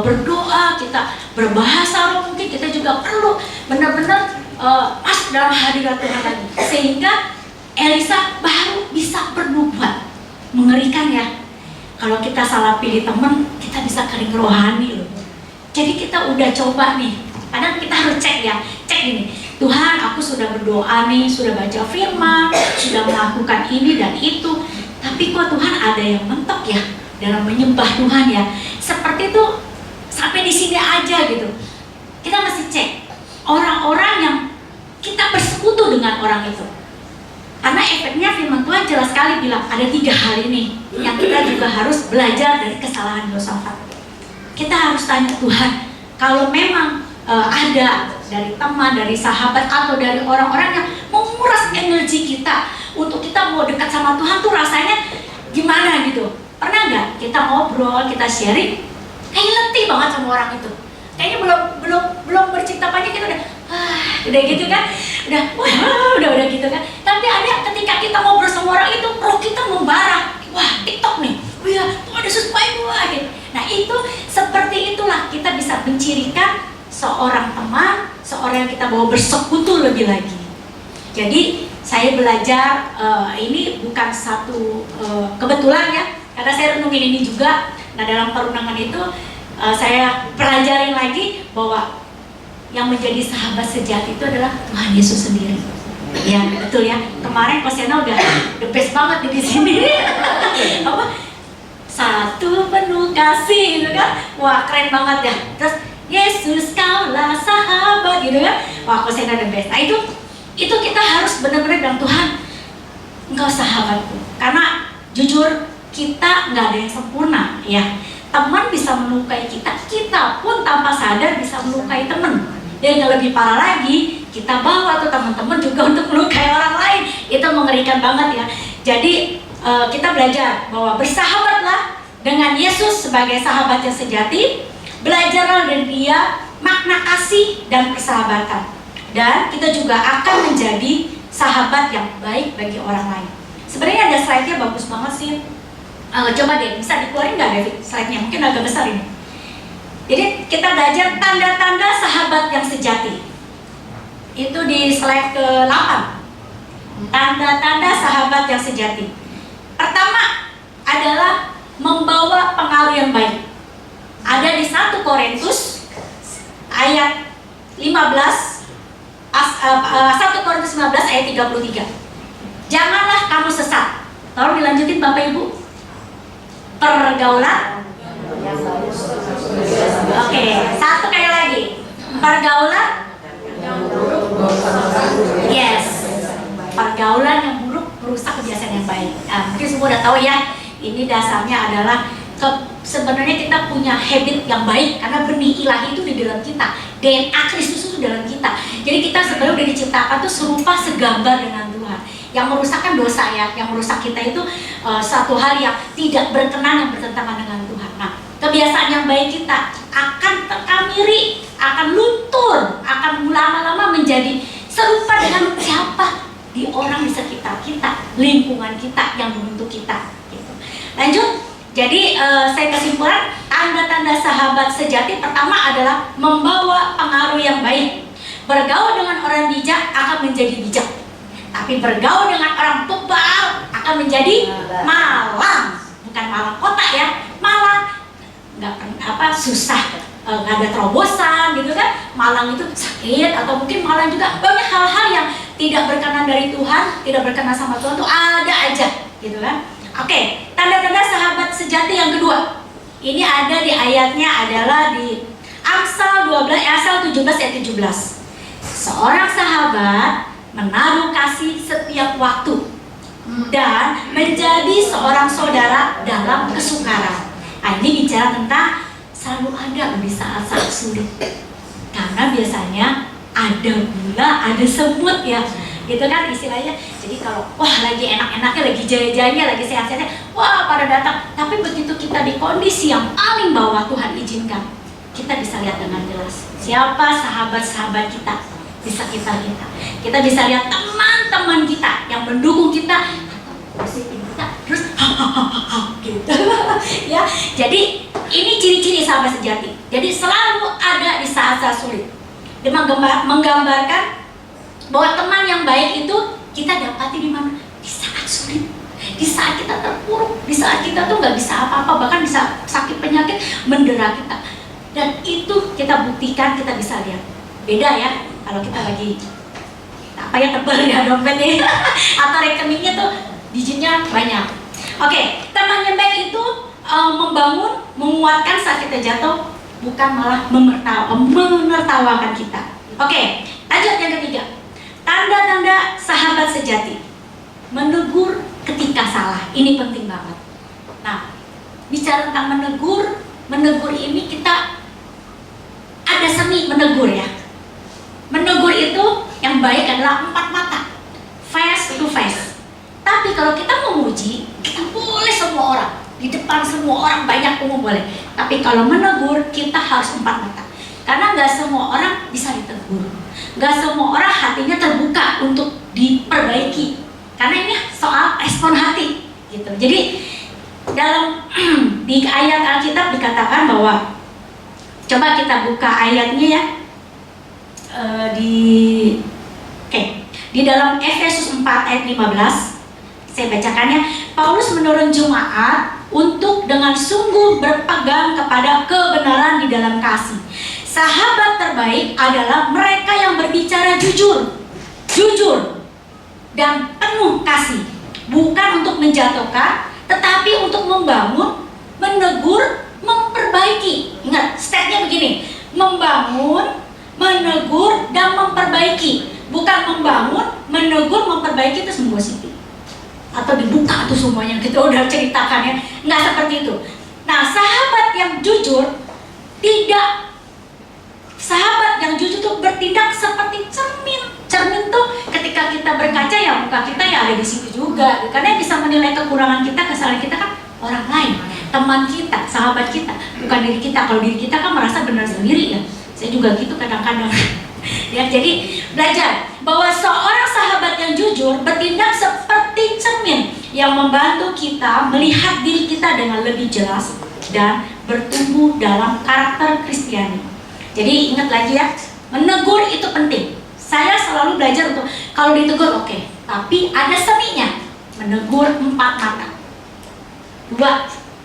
berdoa, kita berbahasa roh, mungkin kita juga perlu benar-benar pas dalam hadirat Tuhan lagi, sehingga Elisa baru bisa bernubuat. Mengerikan ya, kalau kita salah pilih teman, kita bisa kering rohani loh. Jadi kita udah coba nih, kadang kita harus cek ya, cek ini, Tuhan aku sudah berdoa nih, sudah baca firman, sudah melakukan ini dan itu, tapi kok Tuhan ada yang mentok ya dalam menyembah Tuhan ya, seperti itu sampai di sini aja gitu. Kita mesti cek orang-orang yang kita bersekutu dengan orang itu, karena efeknya firman Tuhan jelas sekali bilang ada 3 hal ini yang kita juga harus belajar dari kesalahan Yosafat. Kita harus tanya Tuhan, kalau memang ada dari teman, dari sahabat, atau dari orang-orang yang menguras energi kita untuk kita mau dekat sama Tuhan tuh rasanya gimana gitu. Pernah nggak kita ngobrol, kita sharing, kayaknya letih banget sama orang itu, kayaknya belum bercinta panjang kita udah gitu kan, udah gitu kan. Tapi ada ketika kita ngobrol sama orang itu, roh kita membara, wah TikTok nih, ya tuh ada sesuatu gitu. Nah itu seperti itulah kita bisa mencirikan seorang teman, seorang yang kita bawa bersekutu lebih lagi. Jadi saya belajar ini bukan satu kebetulan ya, karena saya renungin ini juga. Nah dalam perundangan itu saya pelajarin lagi bahwa yang menjadi sahabat sejati itu adalah Tuhan Yesus sendiri. Ya betul ya. Kemarin Kosena udah the best banget di sini. Apa? Satu penuh kasih gitu kan. Wah keren banget ya. Terus Yesus kaulah sahabat gitu kan. Wah Kosena the best. Nah itu kita harus benar-benar bilang Tuhan, Engkau sahabatku. Karena jujur kita nggak ada yang sempurna ya. Teman bisa melukai kita, kita pun tanpa sadar bisa melukai teman. Dan yang lebih parah lagi, kita bawa tuh teman-teman juga untuk melukai orang lain. Itu mengerikan banget ya. Jadi kita belajar bahwa bersahabatlah dengan Yesus sebagai sahabat yang sejati. Belajarlah dari Dia makna kasih dan persahabatan. Dan kita juga akan menjadi sahabat yang baik bagi orang lain. Sebenarnya ada slide-nya bagus banget sih. Coba deh, bisa dikeluarin nggak David slide-nya? Mungkin agak besar ini. Jadi kita belajar tanda-tanda sahabat yang sejati. Itu di slide ke-8. Tanda-tanda sahabat yang sejati. Pertama adalah membawa pengaruh yang baik. Ada di 1 Korintus ayat 15, 1 Korintus 15 ayat 33. Janganlah kamu sesat. Tolong dilanjutin Bapak Ibu. Pergaulan. Oke, satu kali lagi. Pergaulan. Yes. Pergaulan yang buruk merusak kebiasaan yang baik. Mungkin semua udah tahu ya. Ini dasarnya adalah sebenarnya kita punya habit yang baik karena benih ilahi itu di dalam kita. DNA Kristus itu dalam kita. Jadi kita sebenarnya udah diciptakan tuh serupa segambar dengan Tuhan. Yang merusakkan dosa ya, yang merusak kita itu satu hal yang tidak berkenan, yang bertentangan dengan Tuhan. Nah, kebiasaan yang baik kita akan terkamiri, akan luntur, akan lama-lama menjadi serupa dengan siapa di orang di sekitar kita, lingkungan kita yang membentuk kita. Gitu. Lanjut, jadi saya kesimpulan tanda-tanda sahabat sejati pertama adalah membawa pengaruh yang baik. Bergaul dengan orang bijak akan menjadi bijak. Tapi bergaul dengan orang bebal akan menjadi malang. Bukan malang kota ya, malang. susah, nggak ada terobosan gitu kan, malang itu sakit, atau mungkin malang juga banyak hal-hal yang tidak berkenan dari Tuhan, tidak berkenan sama Tuhan tuh ada aja gitu kan. Oke, tanda-tanda sahabat sejati yang kedua. Ini ada di ayatnya adalah di Amsal 17 ayat 17. Seorang sahabat menaruh kasih setiap waktu dan menjadi seorang saudara dalam kesukaran. Nah, ini bicara tentang selalu ada di saat-saat sulit. Karena biasanya ada gula, ada semut ya. Gitu kan istilahnya. Jadi kalau wah lagi enak-enaknya, lagi jaya-jayanya, lagi sehat-sehatnya, wah pada datang. Tapi begitu kita di kondisi yang paling bawah Tuhan izinkan, kita bisa lihat dengan jelas siapa sahabat-sahabat kita di sekitar kita. Kita bisa lihat teman-teman kita yang mendukung kita atau positif kita, terus gitu. Ya, jadi ini ciri-ciri sahabat sejati. Jadi selalu ada di saat-saat sulit. Dia menggambarkan bahwa teman yang baik itu kita dapati di mana? Di saat sulit, di saat kita terpuruk, di saat kita tuh nggak bisa apa-apa, bahkan bisa sakit penyakit mendera kita. Dan itu kita buktikan, kita bisa lihat. Beda ya kalau kita lagi apa ya, tebal ya dompetnya atau rekeningnya tuh digitnya banyak. Oke, teman yang baik itu membangun, menguatkan saat kita jatuh, bukan malah menertawakan kita. Oke, lanjut yang ketiga. Tanda-tanda sahabat sejati. Menegur ketika salah. Ini penting banget. Nah, bicara tentang menegur ini kita ada seni menegur ya. Menegur itu yang baik adalah 4 mata, face to face. Tapi kalau kita memuji, kita boleh semua orang, di depan semua orang, banyak umum boleh. Tapi kalau menegur, kita harus 4 mata. Karena nggak semua orang bisa ditegur, nggak semua orang hatinya terbuka untuk diperbaiki. Karena ini soal respon hati, gitu. Jadi dalam di ayat Alkitab dikatakan bahwa, coba kita buka ayatnya ya, di dalam Efesus 4 ayat 15, saya bacakannya. Paulus menurun jemaat untuk dengan sungguh berpegang kepada kebenaran di dalam kasih. Sahabat terbaik adalah mereka yang berbicara jujur dan penuh kasih, bukan untuk menjatuhkan, tetapi untuk membangun, menegur, memperbaiki. Ingat, stepnya begini: membangun, menegur, dan memperbaiki. Bukan membangun, menegur, memperbaiki itu semua positif atau dibuka tuh semuanya kita udah ceritakan ya. Nggak seperti itu. Nah, sahabat yang jujur sahabat yang jujur tuh bertindak seperti cermin. Cermin tuh ketika kita berkaca ya, muka kita ya ada di situ juga. Karena yang bisa menilai kekurangan kita, kesalahan kita kan orang lain, teman kita, sahabat kita, bukan diri kita. Kalau diri kita kan merasa benar sendiri ya. Saya juga gitu kadang-kadang. Ya, jadi belajar bahwa seorang sahabat yang jujur bertindak seperti cermin yang membantu kita melihat diri kita dengan lebih jelas dan bertumbuh dalam karakter Kristiani. Jadi ingat lagi ya, menegur itu penting. Saya selalu belajar untuk kalau ditegur oke, tapi ada seninya. Menegur 4 mata, 2,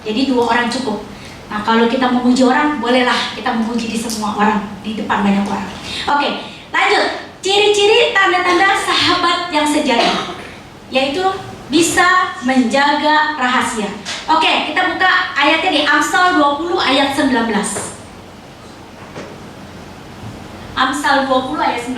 jadi 2 orang cukup. Nah, kalau kita memuji orang, bolehlah kita memuji di semua orang, di depan banyak orang. Oke, lanjut. Ciri-ciri tanda-tanda sahabat yang sejati, yaitu bisa menjaga rahasia. Oke, kita buka ayatnya di Amsal 20 ayat 19. Amsal 20 ayat 19.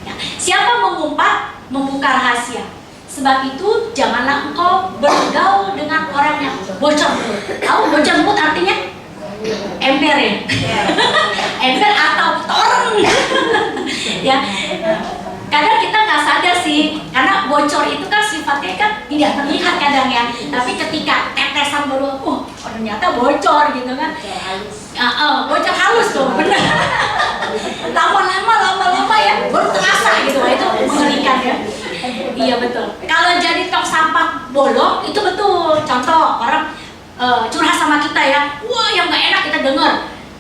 Ya, siapa mengumpat, membuka rahasia. Sebab itu janganlah engkau bergaul dengan orang yang bocor mulut. Tahu bocor mulut artinya? Ember ya? Ember atau toreng. Ya. Kadang kita nggak sadar sih, karena bocor itu kan sifatnya kan tidak terlihat kadang ya. Tapi ketika tetesan baru, ternyata bocor gitu kan. Bocor halus tuh, benar. Lama-lama ya, baru terasa gitu. Itu mengerikan ya. Iya betul. Kalau jadi tong sampah bolong itu betul. Contoh orang curhat sama kita ya, wah yang nggak enak kita dengar.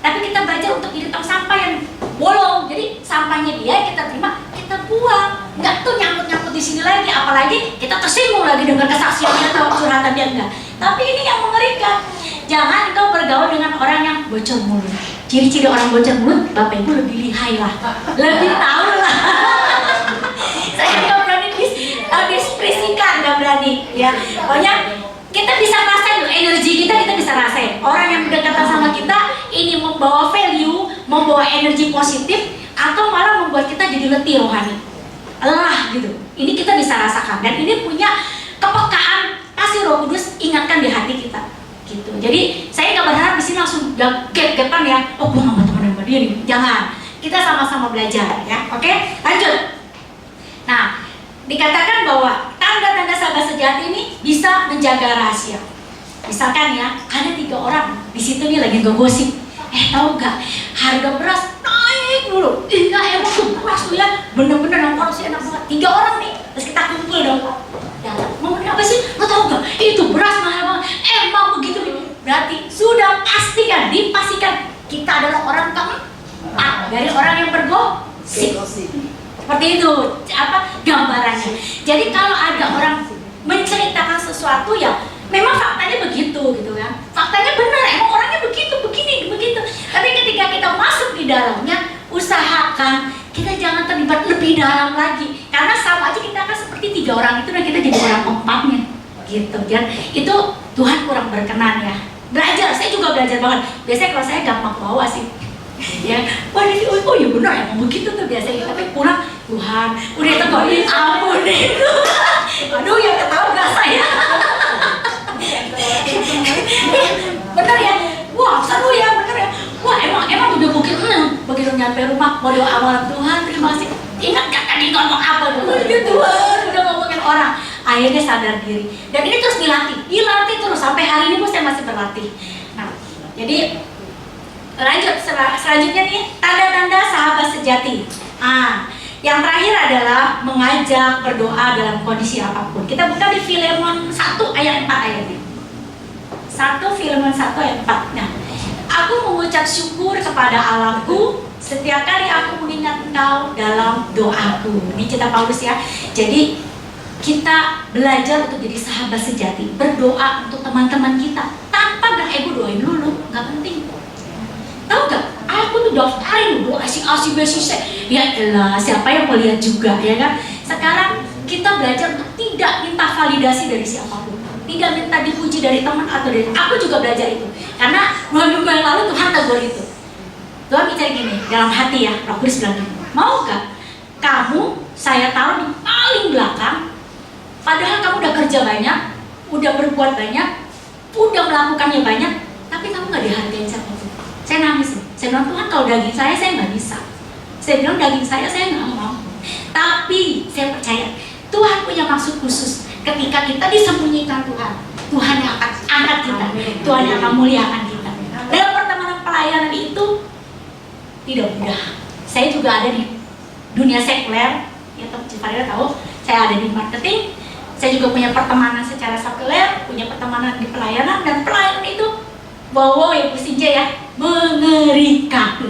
Tapi kita belajar untuk jadi tong sampah yang bolong. Jadi sampahnya dia kita terima, kita buang. Nggak tuh nyangkut di sini lagi. Apalagi kita tersinggung lagi dengan kesaksiannya atau curhatan dia enggak. Tapi ini yang mengerikan. Jangan engkau bergaul dengan orang yang bocor mulut. Ciri-ciri orang bocor mulut, Bapak Ibu lebih lihai lah, lebih tahu lah. Saya nggak berani diskusikan, nggak berani ya. Pokoknya kita bisa rasain loh, energi kita bisa rasain. Orang yang berdekatan sama kita ini membawa value, membawa energi positif, atau malah membuat kita jadi letih rohani, lelah gitu. Ini kita bisa rasakan, dan ini punya kepekaan. Pasti Roh Kudus ingatkan di hati kita gitu. Jadi saya nggak berharap di sini langsung get-getan ya, oh gue nggak mau temenan sama dia nih. Jangan, kita sama-sama belajar ya. Oke, lanjut. Nah, dikatakan bahwa tanda-tanda sahabat sejati ini bisa menjaga rahasia. Misalkan ya, ada 3 orang di situ nih lagi ngegosip. Tahu nggak, harga beras naik dulu. Iya emang tuh beras tuh ya, bener-bener yang porsi enak banget. 3 orang nih, terus kita kumpul dong. Ngomongin apa sih? Lo tau gak? Itu beras mahal banget. Emang begitu nih. Berarti sudah pastikan, dipastikan kita adalah orang keempat dari orang yang bergosip. Seperti itu gambarannya. Jadi kalau ada orang menceritakan sesuatu ya memang faktanya begitu gitu kan. Faktanya benar, emang orangnya begitu, begini, begitu. Tapi ketika kita masuk di dalamnya, usahakan kita jangan terlibat lebih dalam lagi, karena sama aja kita akan seperti 3 orang itu dan kita jadi orang keempatnya gitu. Dan itu Tuhan kurang berkenan ya. Belajar, saya juga belajar banget. Biasanya kalau saya gampang bawa sih ya, wah ini oh ya benar emang begitu tuh biasanya. Tapi pulang, Tuhan udah tegokin ampun itu. Aduh ya ketawa gak saya. Bener ya, wah seru ya, bener ya. Wah emang udah bukit begitu nyampe rumah mau doa awal, Tuhan terima kasih. Ingat gak tadi ngomong apa dulu? Ya Tuhan udah ngomongin orang. Akhirnya sadar diri. Dan ini terus dilatih terus sampai hari ini pun saya masih berlatih. Nah, jadi lanjut selanjutnya nih, tanda-tanda sahabat sejati. Yang terakhir adalah mengajak berdoa dalam kondisi apapun. Kita buka di Filemon 1 ayat 4 ayatnya. 1 Filemon 1 ayat 4. Nah, aku mengucap syukur kepada Allahku setiap kali aku mengingat engkau dalam doaku. Ini cerita Paulus ya. Jadi kita belajar untuk jadi sahabat sejati, berdoa untuk teman-teman kita tanpa ego doain dulu, nggak penting. Tahu gak? Aku tuh daftarin doa si A, si B, si C. Ya elah, siapa yang melihat juga ya kan? Sekarang kita belajar untuk tidak minta validasi dari siapapun, tidak minta dipuji dari teman atau dari. Aku juga belajar itu, karena 2 minggu yang lalu Tuhan tegur itu. Tuhan bicara gini dalam hati ya, Roh Kudus bilang gini, mau gak kamu saya taruh di paling belakang, padahal kamu udah kerja banyak, udah berbuat banyak, udah melakukannya banyak, tapi kamu gak dihargain siapapun. Saya nangis, saya bilang Tuhan kalau daging saya nggak bisa. Saya bilang daging saya nggak mau. Tapi saya percaya Tuhan punya maksud khusus. Ketika kita disembunyikan Tuhan yang akan angkat kita, Tuhan yang akan muliakan kita. Dalam pertemanan pelayanan itu tidak mudah. Saya juga ada di dunia sekuler, ya Cifarida tahu. Saya ada di marketing. Saya juga punya pertemanan secara sekuler, punya pertemanan di pelayanan, dan pelayanan itu wow ya Bu Sinja ya, mengerikan.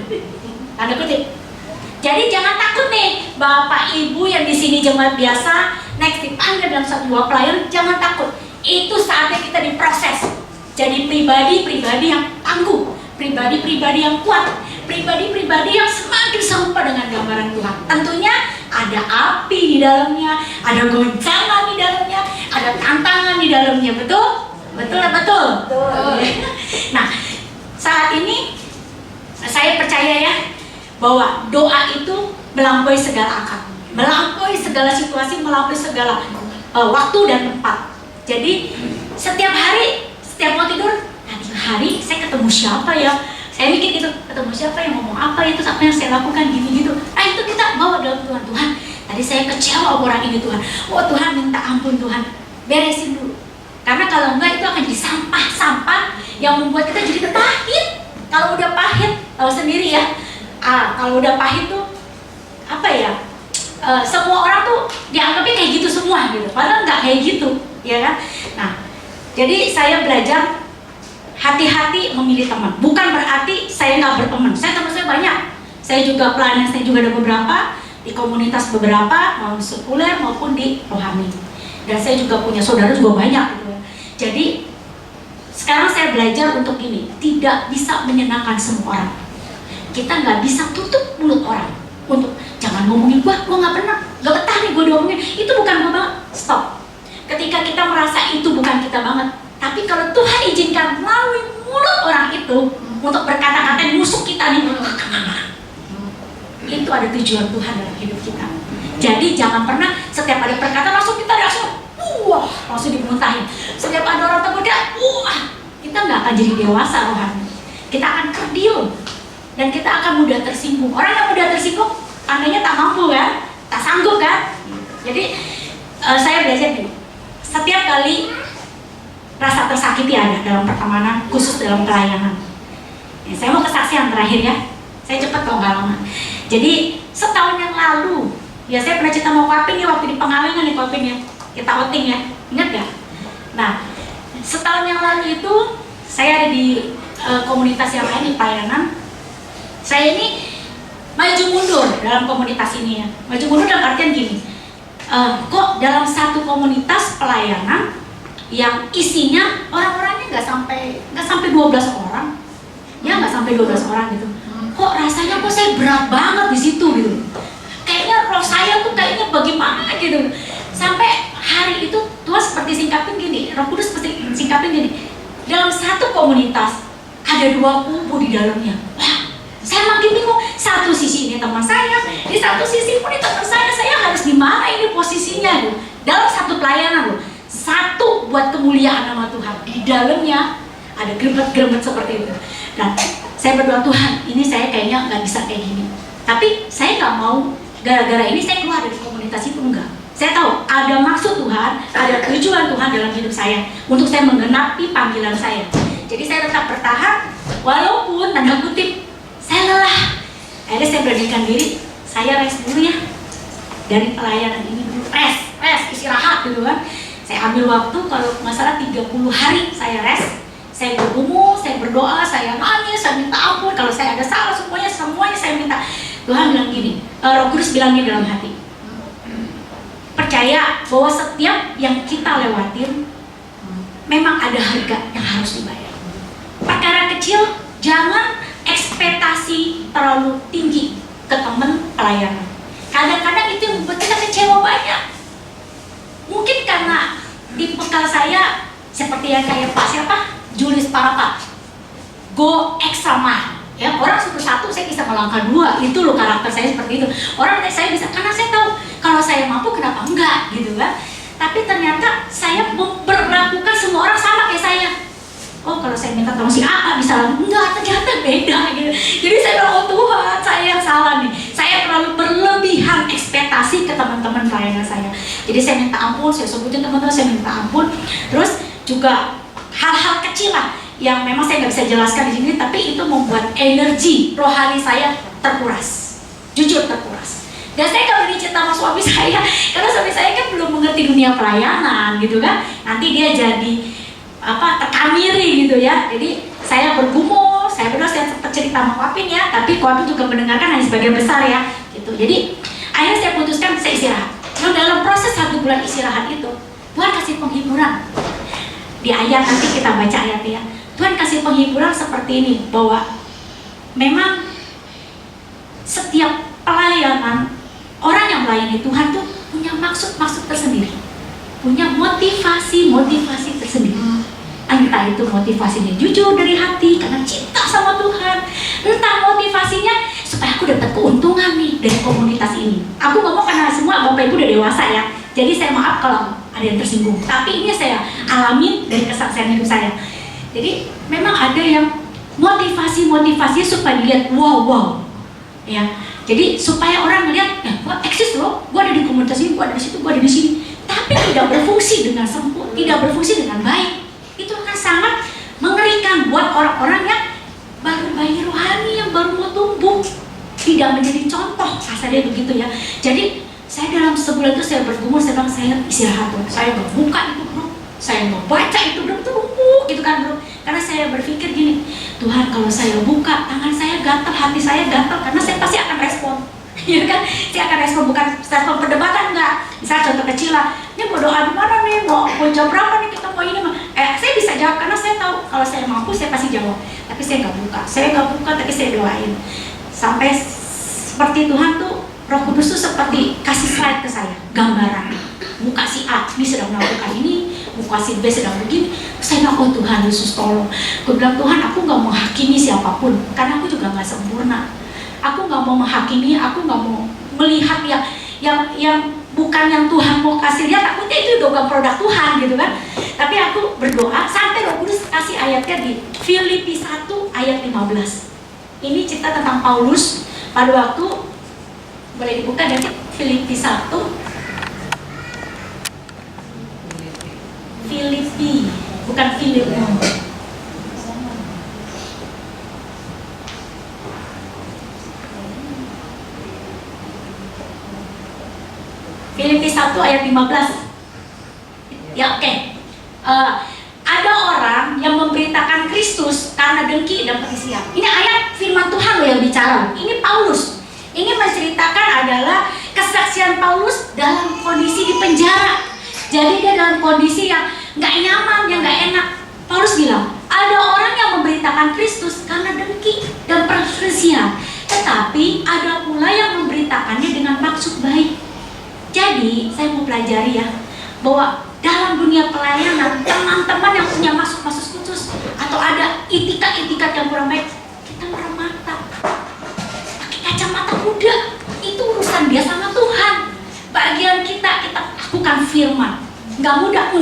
Tanda kutip. Jadi jangan takut nih, Bapak Ibu yang di sini jemaat biasa, next dipanggil dalam 1-2 pelayan, jangan takut. Itu saatnya kita diproses. Jadi pribadi-pribadi yang tangguh, pribadi-pribadi yang kuat, pribadi-pribadi yang semakin serupa dengan gambaran Tuhan. Tentunya ada api di dalamnya, ada goncangan di dalamnya, ada tantangan di dalamnya, betul? Betul. Nah, saat ini saya percaya ya bahwa doa itu melampaui segala akal, melampaui segala situasi, melampaui segala waktu dan tempat. Jadi setiap hari, setiap mau tidur, nanti hari saya ketemu siapa ya? Saya mikir gitu, ketemu siapa yang ngomong apa itu, apa yang saya lakukan gini gitu. Itu kita bawa dalam Tuhan. Tadi saya kecewa orang ini Tuhan. Oh Tuhan minta ampun Tuhan, beresin dulu. Karena kalau enggak itu akan jadi sampah-sampah yang membuat kita jadi pahit. Kalau udah pahit, tahu sendiri ya. Kalau udah pahit tuh apa ya? Semua orang tuh dianggapnya kayak gitu semua gitu. Padahal enggak kayak gitu, ya kan? Nah, jadi saya belajar hati-hati memilih teman. Bukan berarti saya nggak berteman. Teman saya banyak. Saya juga pelayanan, saya juga ada beberapa di komunitas beberapa, mau sekuler maupun di rohani. Dan saya juga punya saudara juga banyak gitu. Jadi sekarang saya belajar untuk gini, tidak bisa menyenangkan semua orang. Kita nggak bisa tutup mulut orang untuk jangan ngomongin gua nggak pernah, nggak betah nih gua diomongin, itu bukan gua banget. Stop. Ketika kita merasa itu bukan kita banget, tapi kalau Tuhan izinkan melalui mulut orang itu untuk berkata-kata yang musuh kita nih, itu ada tujuan Tuhan dalam hidup kita. Jadi jangan pernah setiap ada perkataan langsung kita langsung dimuntahin. Setiap ada orang tegur dia, kita nggak akan jadi dewasa rohani. Kita akan kerdil dan kita akan mudah tersinggung. Orang yang mudah tersinggung, tandanya tak mampu kan, tak sanggup kan. Jadi saya belajar nih, setiap kali rasa tersakiti ada dalam pertemanan, khusus dalam pelayanan. Ya, saya mau kesaksian terakhir ya. Saya cepat kok nggak lama. Jadi setahun yang lalu, ya saya pernah cerita mau Kopin nih waktu di pengalengan nih Kopin ya. Kita outing ya, ingat gak? Nah, setahun yang lalu itu saya ada di komunitas yang lain di pelayanan. Saya ini maju mundur dalam komunitas ini ya. Maju mundur dalam artian gini, kok dalam satu komunitas pelayanan yang isinya orang-orangnya nggak sampai 12 orang, ya nggak sampai 12 orang gitu. Kok rasanya kok saya berat banget di situ gitu. Kayaknya roh saya tuh kayaknya bagaimana gitu. Sampai hari itu Tuhan seperti singkapin gini, Roh Kudus seperti singkapin gini. Dalam satu komunitas ada 2 kubu di dalamnya. Wah, saya makin bingung. Satu sisi ini teman saya, di satu sisi pun ini teman saya harus di mana ini posisinya loh. Dalam satu pelayanan loh. Satu buat kemuliaan nama Tuhan. Di dalamnya ada gremet-gremet seperti itu. Nah, saya berdoa Tuhan, ini saya kayaknya nggak bisa kayak gini. Tapi saya nggak mau gara-gara ini saya keluar dari komunitas itu, enggak. Saya tahu ada maksud Tuhan, ada tujuan Tuhan dalam hidup saya untuk saya menggenapi panggilan saya. Jadi saya tetap bertahan walaupun tanda kutip saya lelah. Akhirnya saya beranikan diri, saya rest dulu ya dari pelayanan ini dulu, rest istirahat gitu kan. Saya ambil waktu kalau masalah 30 hari saya rest. Saya bergumul, saya berdoa, saya nangis, saya minta ampun. Kalau saya ada salah semuanya saya minta. Tuhan bilang gini, Roh Kudus bilang gini dalam hati, percaya bahwa setiap yang kita lewatin memang ada harga yang harus dibayar. Perkara kecil, jangan ekspektasi terlalu tinggi ke teman pelayanan. Kadang-kadang itu yang membuat kita kecewa banyak. Mungkin karena di bekal saya seperti yang kayak Pak siapa? Julius Parapat, go extra mile. Ya, orang suruh 1, saya bisa melangkah 2. Itu loh karakter saya seperti itu. Orang saya bisa, karena saya tahu kalau saya mampu kenapa enggak gitu kan. Tapi ternyata saya memperlakukan semua orang sama kayak saya. Oh, kalau saya minta tolong si A bisa langsung, enggak, ternyata beda gitu. Jadi saya bilang, oh Tuhan, saya yang salah nih. Saya terlalu berlebihan ekspektasi ke teman-teman pelayanan saya. Jadi saya minta ampun, saya sebutin teman-teman, saya minta ampun. Terus juga hal-hal kecil lah yang memang saya nggak bisa jelaskan di sini, tapi itu membuat energi rohani saya terkuras, jujur terkuras. Dan saya kalau dicerita sama suami saya, karena suami saya kan belum mengerti dunia pelayanan gitu kan, nanti dia jadi terkamiri gitu ya. Jadi saya bergumul, saya berdoa, saya sempat cerita sama Kopin ya, tapi Kopin juga mendengarkan hanya sebagian besar ya gitu. Jadi akhirnya saya putuskan saya istirahat. Nah, dalam proses 1 bulan istirahat itu Tuhan kasih penghiburan. Di ayat nanti kita baca ayatnya, Tuhan kasih penghiburan seperti ini, bahwa memang setiap pelayanan, orang yang melayani Tuhan tuh punya maksud-maksud tersendiri, punya motivasi tersendiri. Entah itu motivasinya jujur dari hati karena cinta sama Tuhan, entah motivasinya supaya aku dapat keuntungan nih dari komunitas ini. Aku ngomong karena semua Bapak Ibu udah dewasa ya, jadi saya maaf kalau ada yang tersinggung, tapi ini saya alamin dari kesaksian hidup saya. Jadi memang ada yang motivasinya supaya dilihat wow ya. Jadi supaya orang melihat, gua eksis loh, gua ada di komunitas ini, gua ada di situ, gua ada di sini. Tapi tidak berfungsi dengan sempurna, tidak berfungsi dengan baik. Itu akan sangat mengerikan buat orang-orang yang baru bayi rohani, yang baru mau tumbuh, tidak menjadi contoh, kasarnya begitu ya. Jadi saya dalam sebulan itu saya bergumul, saya bilang saya istirahat bro, saya nggak buka itu bro, saya nggak baca itu bro, gitu kan bro. Karena saya berpikir gini, Tuhan kalau saya buka, tangan saya gatal, hati saya gatal, karena saya pasti akan respon. Ya kan, saya akan respon, bukan respon perdebatan enggak. Misalnya contoh kecil lah, ini mau doa di mana nih, mau jam berapa nih kita mau ini, saya bisa saya jawab karena saya tahu kalau saya mampu saya pasti jawab. Tapi saya nggak buka, tapi saya doain. Sampai seperti Tuhan tuh, Roh Kudus tuh seperti kasih slide ke saya, gambaran. Muka si A, ini sedang melakukan ini, muka si B sedang begini. Saya bilang, oh Tuhan Yesus tolong. Gue bilang, Tuhan aku nggak mau menghakimi siapapun, karena aku juga nggak sempurna. Aku nggak mau menghakimi, aku nggak mau melihat yang bukan yang Tuhan mau kasih lihat. Takutnya itu bukan produk Tuhan gitu kan. Tapi aku berdoa sampai Roh Kudus kasih ayatnya di Filipi 1 ayat 15. Ini cerita tentang Paulus pada waktu, boleh dibuka dari Filipi 1. Filipi, bukan Filip. Filipi 1 ayat 15. Ya oke. Ada orang yang memberitakan Kristus karena dengki dan perselisihan. Ini ayat firman Tuhan loh yang bicara. Ini Paulus. Ini menceritakan adalah kesaksian Paulus dalam kondisi di penjara. Jadi dia dalam kondisi yang nggak nyaman, yang nggak enak. Paulus bilang, ada orang yang memberitakan Kristus karena dengki dan perselisihan. Tetapi ada pula yang memberitakannya dengan maksud baik. Jadi saya mau pelajari ya, bahwa dalam dunia pelayanan, teman-teman yang punya maksud khusus atau ada itikat yang kurang baik, kita merem mata, pakai kacamata kuda. Itu urusan dia sama Tuhan. Bagian kita lakukan firman. Nggak mudah.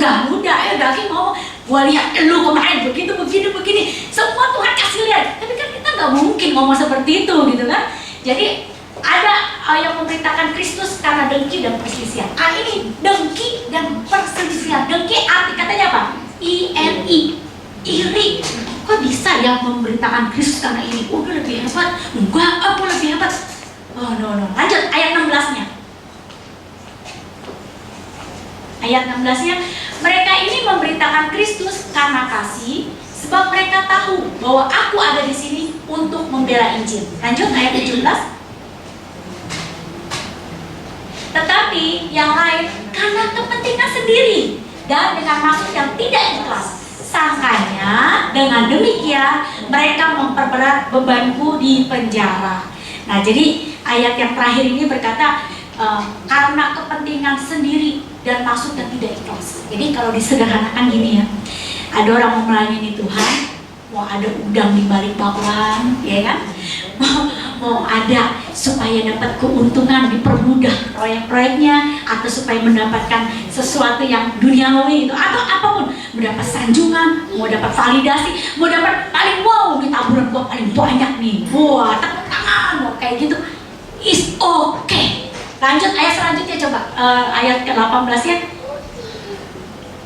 Daki mau gua lihat lu kemarin begini. Semua Tuhan kasih lihat. Tapi kan kita nggak mungkin ngomong seperti itu gitu kan. Jadi ada yang memberitakan Kristus karena dengki dan perselisihan. Ini dengki dan perselisihan. Dengki arti katanya apa? INI, iri. Kok bisa yang memberitakan Kristus karena ini? Udah lebih hebat. Enggak, apa lebih hebat? Oh no. Lanjut ayat 16-nya. Ayat 16-nya, mereka ini memberitakan Kristus karena kasih, sebab mereka tahu bahwa aku ada di sini untuk membela Injil. Lanjut ayat 17. Tetapi yang lain karena kepentingan sendiri dan dengan maksud yang tidak ikhlas. Sangkanya dengan demikian mereka memperberat bebanku di penjara. Nah, jadi ayat yang terakhir ini berkata karena kepentingan sendiri dan maksud yang tidak ikhlas. Jadi kalau disederhanakan gini ya, ada orang mau melayani Tuhan, mau ada udang di balik bakwan, ya kan? Mau ada supaya dapat keuntungan, dipermudah proyek-proyeknya, atau supaya mendapatkan sesuatu yang duniawi itu, atau apapun, mendapat sanjungan, mau dapat validasi, mau dapat paling wow di taburan gua paling banyak nih, wah tepuk tangan, mau kayak gitu, is okay. Lanjut ayat selanjutnya coba, ayat ke-18 ya.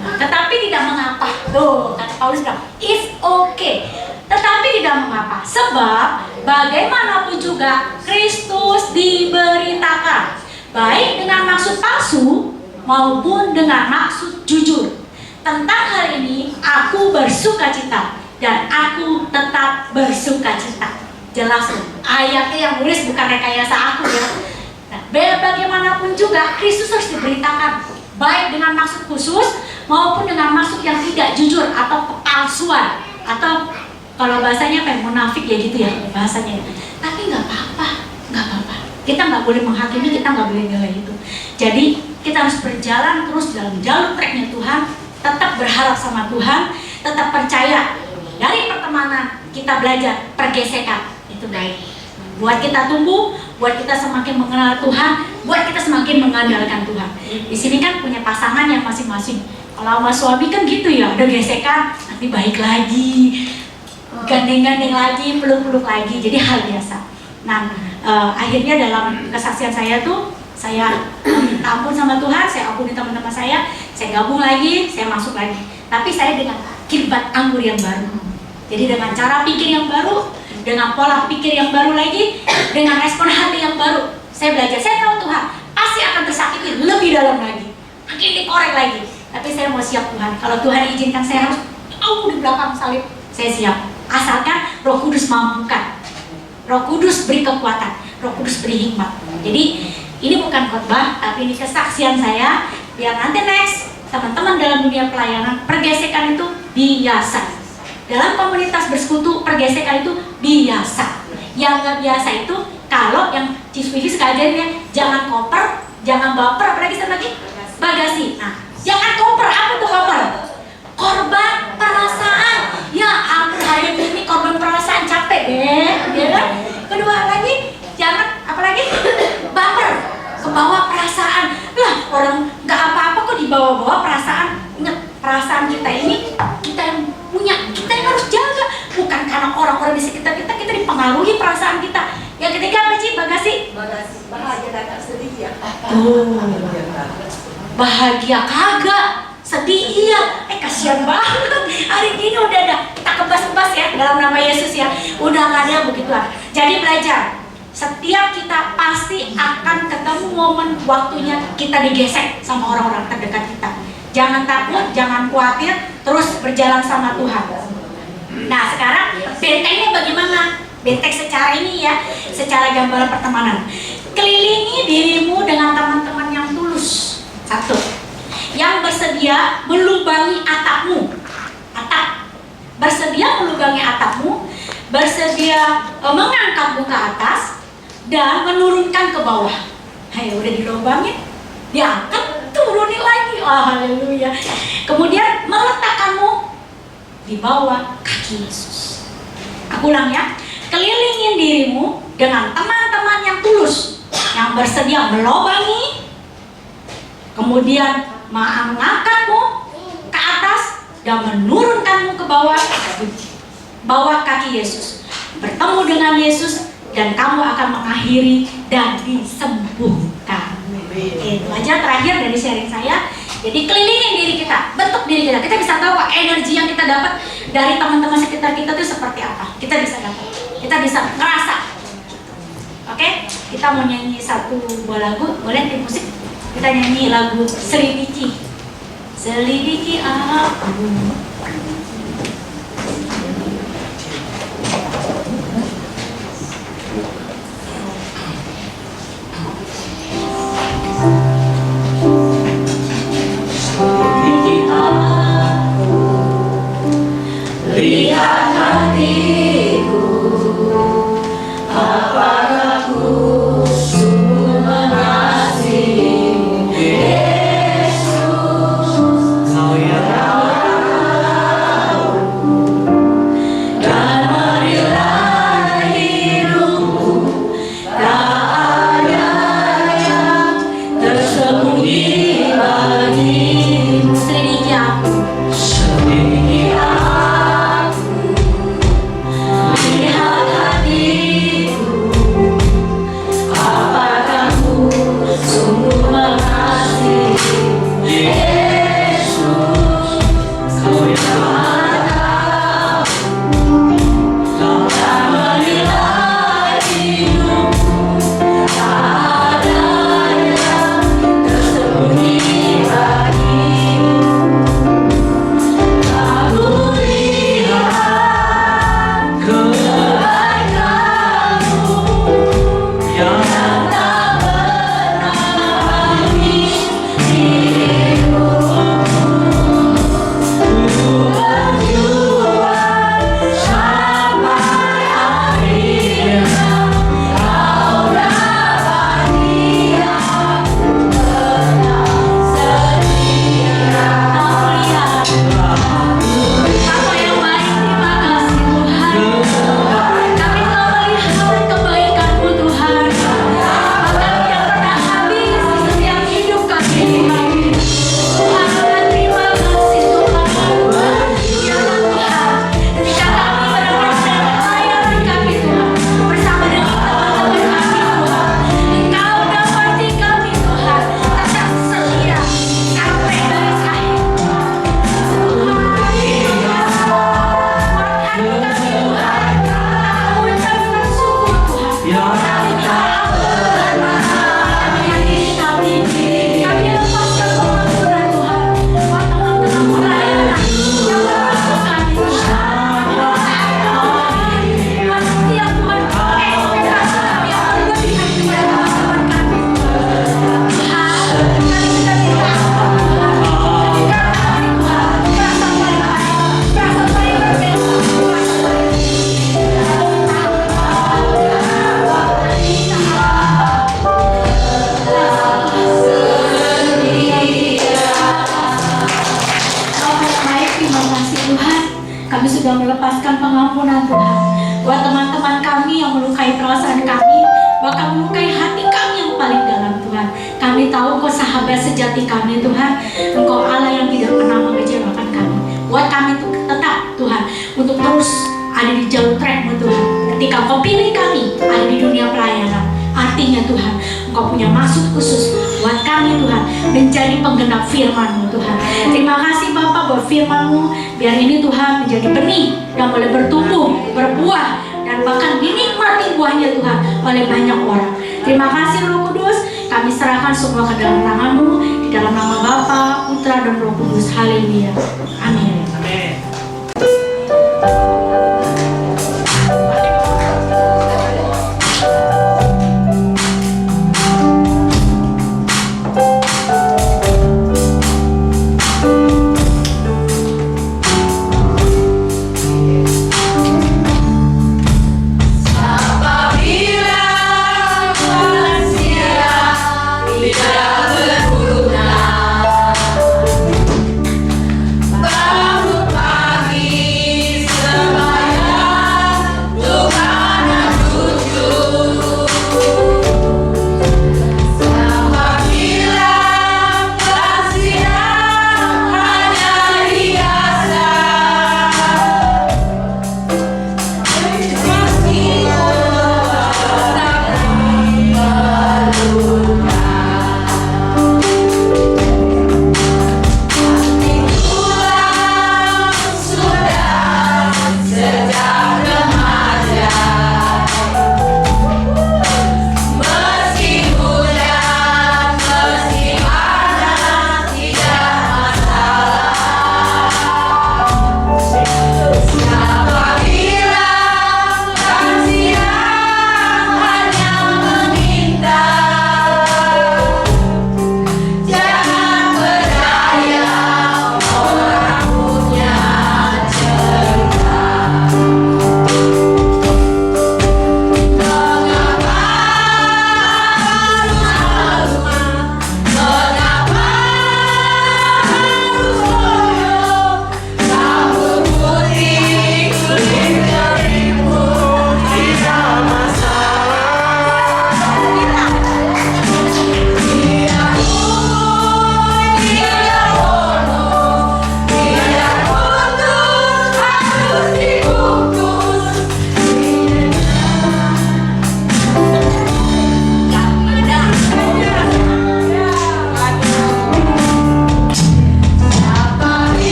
Tetapi tidak mengapa, tuh kata Paulus bilang, is okay. Tetapi tidak mengapa, sebab bagaimanapun juga Kristus diberitakan, baik dengan maksud palsu maupun dengan maksud jujur. Tentang hal ini aku bersukacita dan aku tetap bersukacita. Jelas loh, ayatnya yang nulis bukan rekayasa aku ya. Nah, bagaimanapun juga Kristus harus diberitakan, baik dengan maksud khusus maupun dengan maksud yang tidak jujur atau kepalsuan, atau kalau bahasanya apa, munafik ya gitu ya bahasanya. Tapi nggak apa-apa. Kita nggak boleh menghakimi, kita nggak boleh nilai itu. Jadi kita harus berjalan terus dalam jalur treknya Tuhan, tetap berharap sama Tuhan, tetap percaya. Dari pertemanan kita belajar pergesekan, itu baik. Buat kita tumbuh, buat kita semakin mengenal Tuhan, buat kita semakin mengandalkan Tuhan. Di sini kan punya pasangan yang masing-masing. Kalau sama suami kan gitu ya, udah gesekan, nanti baik lagi. Gandeng-gandeng lagi, peluk-peluk lagi, jadi hal biasa. Nah, akhirnya dalam kesaksian saya tuh, saya minta ampun sama Tuhan, saya ampuni teman-teman saya gabung lagi, saya masuk lagi. Tapi saya dengan kirbat anggur yang baru. Jadi dengan cara pikir yang baru, dengan pola pikir yang baru lagi, dengan respon hati yang baru, saya belajar. Saya tahu Tuhan pasti akan tersakiti lebih dalam lagi, makin dikorek lagi. Tapi saya mau siap Tuhan. Kalau Tuhan izinkan saya harus di belakang salib, saya siap. Asalkan Roh Kudus mampukan, Roh Kudus beri kekuatan, Roh Kudus beri hikmat. Jadi ini bukan khotbah, tapi ini kesaksian saya. Biar nanti next teman-teman dalam dunia pelayanan pergesekan itu biasa. Dalam komunitas bersekutu, pergesekan itu biasa. Yang nggak biasa itu kalau yang Ciswili sekalian jangan koper, jangan baper, apalagi satu lagi bagasi. Nah, jangan koper. Apa tuh koper? Korban perasaan. Ya ampun, hari ini korban perasaan, capek deh, ya kan? Kedua lagi jangan apalagi baper, kebawa perasaan. Lah orang nggak apa-apa kok dibawa-bawa perasaan. Ingat, perasaan kita ini kita yang punya, kita yang harus jaga. Bukan karena orang-orang di sekitar kita dipengaruhi perasaan kita. Yang ketiga apa sih, bagasi? Bahagia dan tak sedih ya. Bahagia kagak, sedih iya. Kasihan banget. Hari ini udah ada, kita kebas-kebas ya dalam nama Yesus ya. Udah nggak ada begituan. Jadi belajar. Setiap kita pasti akan ketemu momen waktunya kita digesek sama orang-orang terdekat kita. Jangan takut, jangan khawatir, terus berjalan sama Tuhan. Nah sekarang bentengnya bagaimana? Benteng secara ini ya, secara gambaran pertemanan. Kelilingi dirimu dengan teman-teman yang tulus. Satu, yang bersedia melubangi atapmu. Atap, bersedia melubangi atapmu, bersedia mengangkatmu ke atas dan menurunkan ke bawah. Hai, udah dilubangin, diangkat, turunin lagi. Oh, haleluya. Kemudian meletakkanmu di bawah kaki Yesus. Aku ulang ya. Kelilingin dirimu dengan teman-teman yang tulus, yang bersedia melobangi, kemudian mengangkatmu ke atas dan menurunkanmu ke bawah kaki Yesus. Bertemu dengan Yesus dan kamu akan mengakhiri dan disembuhkan. Itu aja terakhir dari sharing saya. Jadi kelilingin diri kita, bentuk diri kita. Kita bisa tahu energi yang kita dapat dari teman-teman sekitar kita itu seperti apa. Kita bisa dapat, kita bisa ngerasa. Oke, kita mau nyanyi satu buah lagu. Boleh tim musik? Kita nyanyi lagu Selidiki. Selidiki aku. Lihat hatiku, apakah ku sungguh mengasihi Yesus? Kau yang tahu kasih Tuhan, kami sudah melepaskan pengampunan Tuhan. Buat teman-teman kami yang melukai perasaan kami, bahkan melukai hati kami yang paling dalam Tuhan. Kami tahu Engkau sahabat sejati kami Tuhan. Engkau Allah yang tidak pernah mengecewakan kami. Buat kami tetap Tuhan untuk terus ada di jalur track-Mu Tuhan. Ketika Engkau pilih kami ada di dunia pelayanan, artinya Tuhan Engkau punya maksud khusus buat kami Tuhan, menjadi penggenap firman-Mu Tuhan. Terima kasih Bapak buat firman-Mu, biar ini Tuhan menjadi benih yang boleh bertumbuh, berbuah, dan bahkan dinikmati buahnya Tuhan oleh banyak orang. Terima kasih Roh Kudus, kami serahkan semua ke dalam tangan-Mu, di dalam nama Bapa, Putra, dan Roh Kudus. Haleluya. Amin. Amin. Apabila manusia tidak berguna,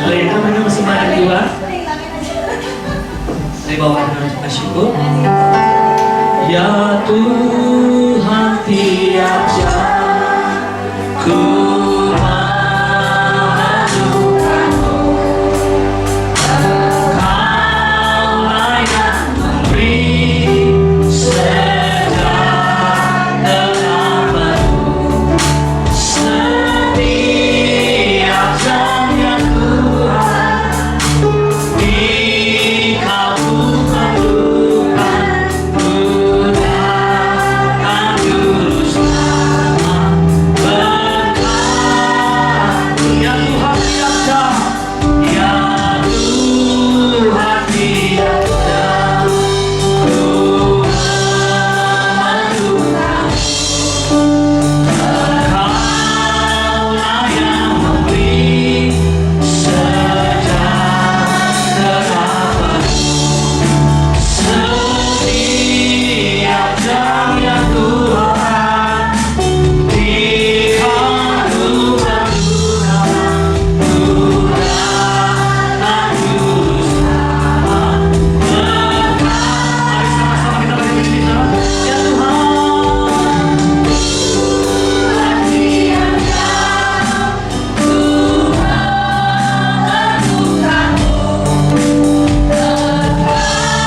Namanya masih banyak juga. Dari bawah dengan syukur. Ya Tuhan, tiap jam ku mengandungkanmu. Kaulah yang memberi sejahtera baru. Setiap jam ya Tuhan, di Kau mengandungkan dan juru selamat berkat. Ya Tuhan tiap jam, ya Tuhan tiap jam ku mengandungkan. Kaulah yang memberi sejahtera baru. Setiap jam ya Tuhan, di Kau mengandungkan dan juru selamat berkat. Mari sama-sama kita bagi bicara. Ya Tuhan, tiap jam ku mengandungkanmu.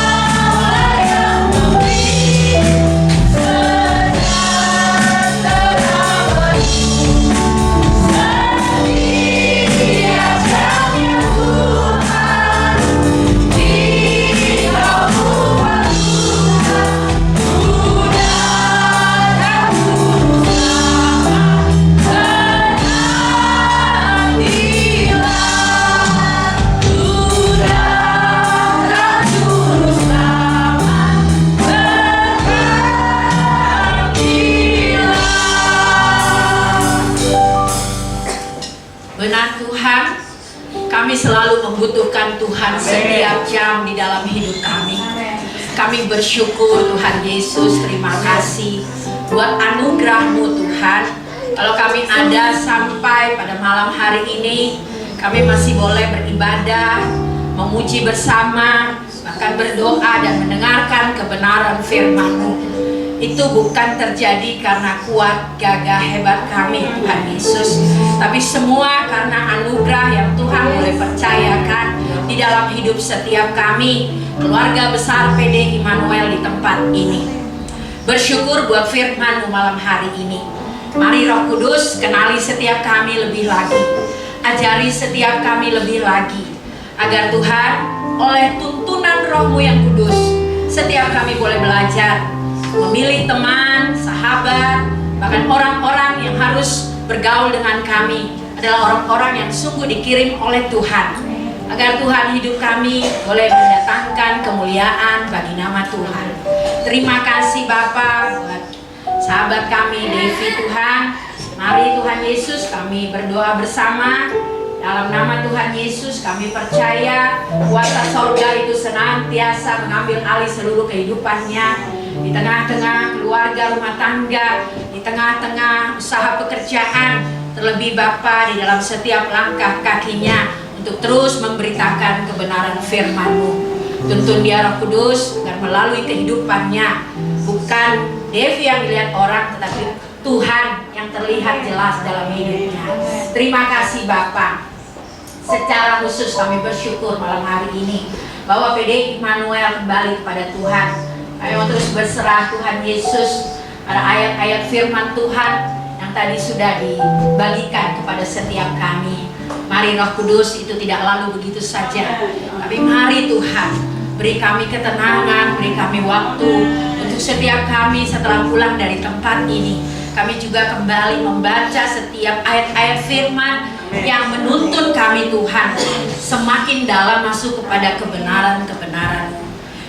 Kaulah yang memberi sejahtera baru. Setiap jam ya Tuhan, di Kau mengandungkan dan juru selamat. Benar Tuhan, kami selalu membutuhkan Tuhan setiap jam di dalam hidup kami. Kami bersyukur Tuhan Yesus, terima kasih buat anugerah-Mu Tuhan. Kalau kami ada sampai pada malam hari ini, kami masih boleh beribadah, memuji bersama, bahkan berdoa dan mendengarkan kebenaran firman-Mu. Itu bukan terjadi karena kuat, gagah, hebat kami Tuhan Yesus, tapi semua karena anugerah yang Tuhan boleh percayakan di dalam hidup setiap kami, keluarga besar PD Immanuel di tempat ini. Bersyukur buat firman-Mu malam hari ini. Mari Roh Kudus kenali setiap kami lebih lagi, ajari setiap kami lebih lagi, agar Tuhan oleh tuntunan Roh-Mu yang kudus, setiap kami boleh belajar memilih teman, sahabat, bahkan orang-orang yang harus bergaul dengan kami adalah orang-orang yang sungguh dikirim oleh Tuhan, agar Tuhan hidup kami boleh mendatangkan kemuliaan bagi nama Tuhan. Terima kasih Bapa buat sahabat kami Devi Tuhan. Mari Tuhan Yesus, kami berdoa bersama. Dalam nama Tuhan Yesus kami percaya kuasa sorga itu senantiasa mengambil alih seluruh kehidupannya, di tengah-tengah keluarga rumah tangga, di tengah-tengah usaha pekerjaan, terlebih Bapa di dalam setiap langkah kakinya untuk terus memberitakan kebenaran firman-Mu. Tuntun dia Roh Kudus agar melalui kehidupannya bukan Devi yang dilihat orang, tetapi Tuhan yang terlihat jelas dalam hidupnya. Terima kasih Bapa. Secara khusus kami bersyukur malam hari ini bahwa PD Immanuel kembali kepada Tuhan. Kami mau terus berserah Tuhan Yesus pada ayat-ayat firman Tuhan yang tadi sudah dibagikan kepada setiap kami. Mari Roh Kudus itu tidak lalu begitu saja, tapi mari Tuhan beri kami ketenangan, beri kami waktu untuk setiap kami setelah pulang dari tempat ini. Kami juga kembali membaca setiap ayat-ayat firman yang menuntun kami Tuhan semakin dalam masuk kepada kebenaran-kebenaran.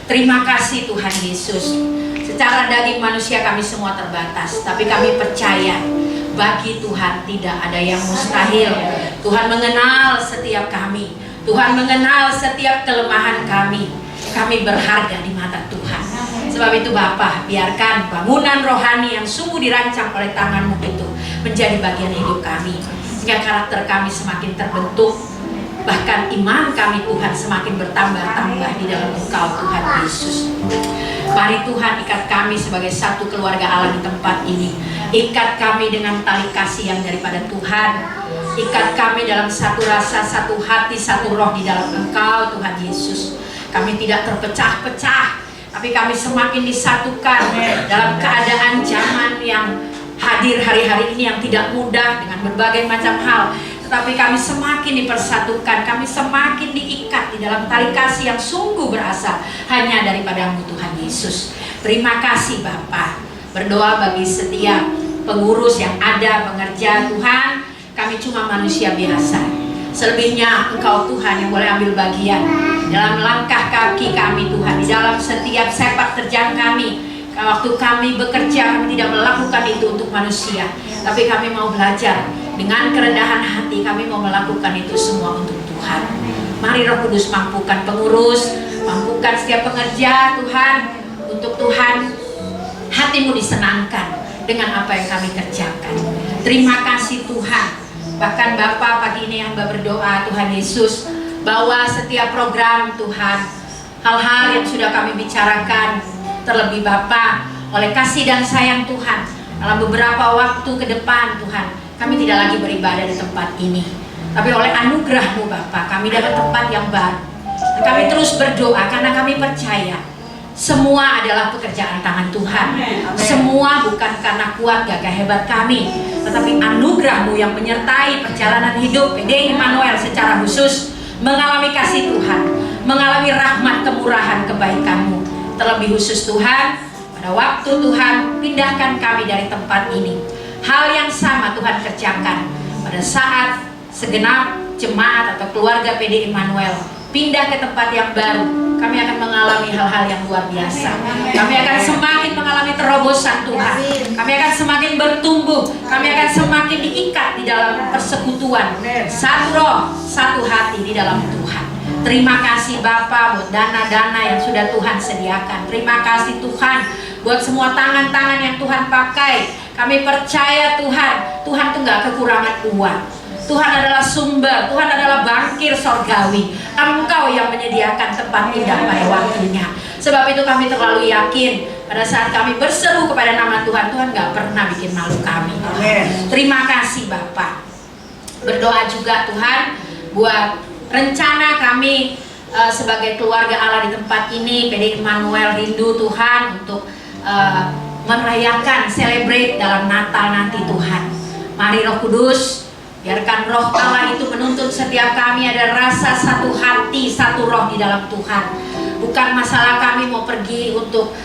Terima kasih Tuhan Yesus. Secara daging manusia kami semua terbatas, tapi kami percaya bagi Tuhan tidak ada yang mustahil. Tuhan mengenal setiap kami, Tuhan mengenal setiap kelemahan kami. Kami berharga di mata Tuhan. Sebab itu Bapa, biarkan bangunan rohani yang sungguh dirancang oleh tangan-Mu itu menjadi bagian hidup kami, sehingga karakter kami semakin terbentuk, Bahkan iman kami Tuhan semakin bertambah-tambah di dalam Engkau Tuhan Yesus. Mari Tuhan ikat kami sebagai satu keluarga Allah di tempat ini. Ikat kami dengan tali kasih yang daripada Tuhan. Ikat kami dalam satu rasa, satu hati, satu roh di dalam Engkau Tuhan Yesus. Kami tidak terpecah-pecah, tapi kami semakin disatukan dalam keadaan zaman yang hadir hari-hari ini yang tidak mudah dengan berbagai macam hal. Tetapi kami semakin dipersatukan, kami semakin diikat di dalam tali kasih yang sungguh berasal hanya daripada-Mu Tuhan Yesus. Terima kasih Bapa. Berdoa bagi setiap pengurus yang ada, pengerja Tuhan. Kami cuma manusia biasa. Selebihnya Engkau Tuhan yang boleh ambil bagian dalam langkah kaki kami Tuhan, di dalam setiap sepak terjang kami. Waktu kami bekerja, kami tidak melakukan itu untuk manusia, tapi kami mau belajar dengan kerendahan hati. Kami mau melakukan itu semua untuk Tuhan. Mari Roh Kudus mampukan pengurus, mampukan setiap pengerja Tuhan, untuk Tuhan hatimu disenangkan dengan apa yang kami kerjakan. Terima kasih Tuhan. Bahkan Bapa pagi ini yang berdoa Tuhan Yesus, bahwa setiap program Tuhan, hal-hal yang sudah kami bicarakan, terlebih Bapa, oleh kasih dan sayang Tuhan, dalam beberapa waktu ke depan Tuhan, kami tidak lagi beribadah di tempat ini, tapi oleh anugerah-Mu Bapa, kami dapat tempat yang baru. Dan kami terus berdoa karena kami percaya semua adalah pekerjaan tangan Tuhan. Semua bukan karena kuat gagah hebat kami, tetapi anugerah-Mu yang menyertai perjalanan hidup PDI Immanuel secara khusus, mengalami kasih Tuhan, mengalami rahmat, kemurahan, kebaikan-Mu. Terlebih khusus Tuhan, pada waktu Tuhan pindahkan kami dari tempat ini, hal yang sama Tuhan kerjakan pada saat segenap jemaat atau keluarga PDI Immanuel pindah ke tempat yang baru. Kami akan mengalami hal-hal yang luar biasa. Kami akan semakin mengalami terobosan Tuhan. Kami akan semakin bertumbuh. Kami akan semakin diikat di dalam persekutuan, satu roh, satu hati di dalam Tuhan. Terima kasih Bapa buat dana-dana yang sudah Tuhan sediakan. Terima kasih Tuhan buat semua tangan-tangan yang Tuhan pakai. Kami percaya Tuhan, Tuhan tuh gak kekurangan uang. Tuhan adalah sumber, Tuhan adalah bangkir sorgawi. Engkau yang menyediakan tempat indah pada waktunya. Sebab itu kami terlalu yakin pada saat kami berseru kepada nama Tuhan, Tuhan gak pernah bikin malu kami. Terima kasih Bapa. Berdoa juga Tuhan buat rencana kami sebagai keluarga Allah di tempat ini, PDI Immanuel rindu Tuhan untuk merayakan, celebrate dalam Natal nanti Tuhan. Mari Roh Kudus, biarkan roh Allah itu menuntun setiap kami ada rasa satu hati, satu roh di dalam Tuhan. Bukan masalah kami mau pergi untuk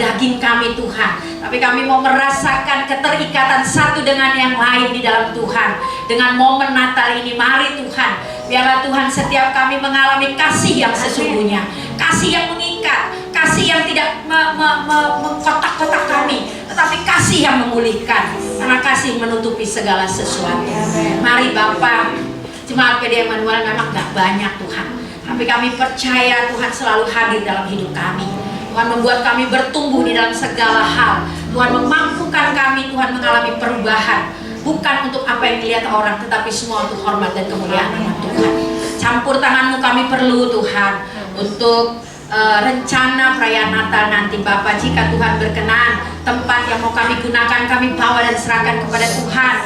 daging kami Tuhan, tapi kami mau merasakan keterikatan satu dengan yang lain di dalam Tuhan. Dengan momen Natal ini, mari Tuhan, biarlah Tuhan setiap kami mengalami kasih yang sesungguhnya, kasih yang mengikat, kasih yang tidak mengkotak-kotak kami, tetapi kasih yang memulihkan, karena kasih menutupi segala sesuatu. Mari Bapa, jemaat PDI Immanuel memang gak banyak Tuhan, tapi kami percaya Tuhan selalu hadir dalam hidup kami. Tuhan membuat kami bertumbuh di dalam segala hal. Tuhan memampukan kami, Tuhan mengalami perubahan, bukan untuk apa yang dilihat orang, tetapi semua untuk hormat dan kemuliaan nama Tuhan. Campur tangan-Mu kami perlu Tuhan untuk rencana perayaan Natal nanti Bapak. Jika Tuhan berkenan, tempat yang mau kami gunakan kami bawa dan serahkan kepada Tuhan.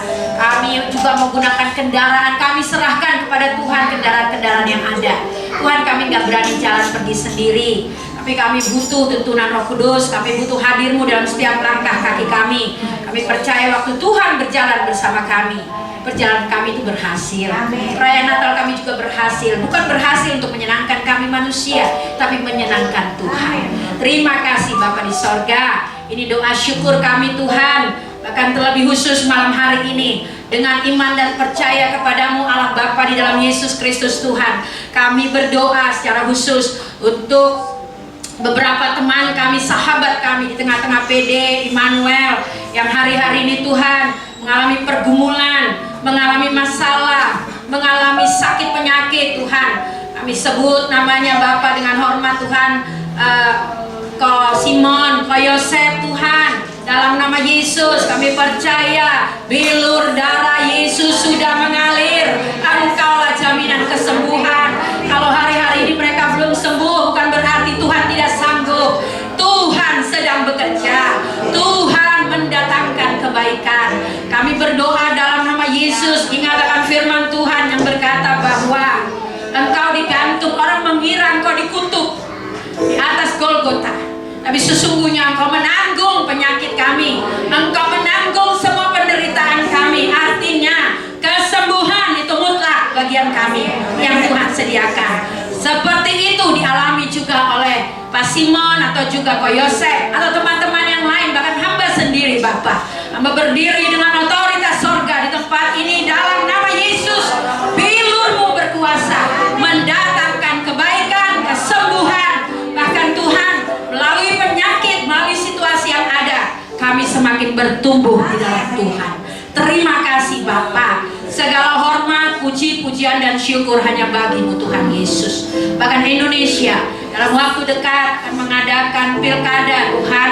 Kami juga mau gunakan kendaraan, kami serahkan kepada Tuhan kendaraan-kendaraan yang ada. Tuhan, kami gak berani jalan pergi sendiri, tapi kami butuh tuntunan Roh Kudus, kami butuh hadir-Mu dalam setiap langkah kaki kami. Kami percaya waktu Tuhan berjalan bersama kami, perjalanan kami itu berhasil. Perayaan Natal kami juga berhasil, bukan berhasil untuk menyenangkan kami manusia, tapi menyenangkan Tuhan. Terima kasih Bapa di sorga. Ini doa syukur kami Tuhan. Bahkan terlebih khusus malam hari ini, dengan iman dan percaya kepadamu Allah Bapa di dalam Yesus Kristus Tuhan, kami berdoa secara khusus untuk beberapa teman kami, sahabat kami di tengah-tengah PDI Immanuel yang hari-hari ini Tuhan mengalami pergumulan, mengalami masalah, mengalami sakit penyakit Tuhan. Kami sebut namanya Bapa dengan hormat Tuhan, Ko Simon, Ko Yosef Tuhan, Dalam nama Yesus kami percaya bilur darah Yesus sudah mengalir. Engkaulah jaminan kesembuhan. Kalau hari-hari ini mereka belum sembuh, bukan berarti Tuhan tidak sanggup. Tuhan sedang bekerja. Tuhan mendatangkan kebaikan. Kami berdoa dalam nama Yesus. Ingat akan firman Tuhan yang berkata bahwa engkau digantung, orang mengira engkau dikutuk di atas Golgota, tapi sesungguhnya engkau menanggung penyakit kami, engkau menanggung semua penderitaan kami. Artinya kesembuhan itu mutlak bagian kami yang Tuhan sediakan. Seperti itu dialami juga oleh Pak Simon atau juga Ko Yosef atau teman-teman yang lain, bahkan hamba sendiri Bapak. Hamba berdiri dengan otoritas sorga di tempat ini dalam nama Yesus. Bilur-Mu berkuasa mendatangkan kebaikan, kesembuhan. Bahkan Tuhan melalui penyakit, melalui situasi yang ada, kami semakin bertumbuh di dalam Tuhan. Terima kasih Bapak. Segala hormat, puji, pujian dan syukur hanya bagi-Mu Tuhan Yesus. Bahkan Indonesia dalam waktu dekat akan mengadakan pilkada Tuhan.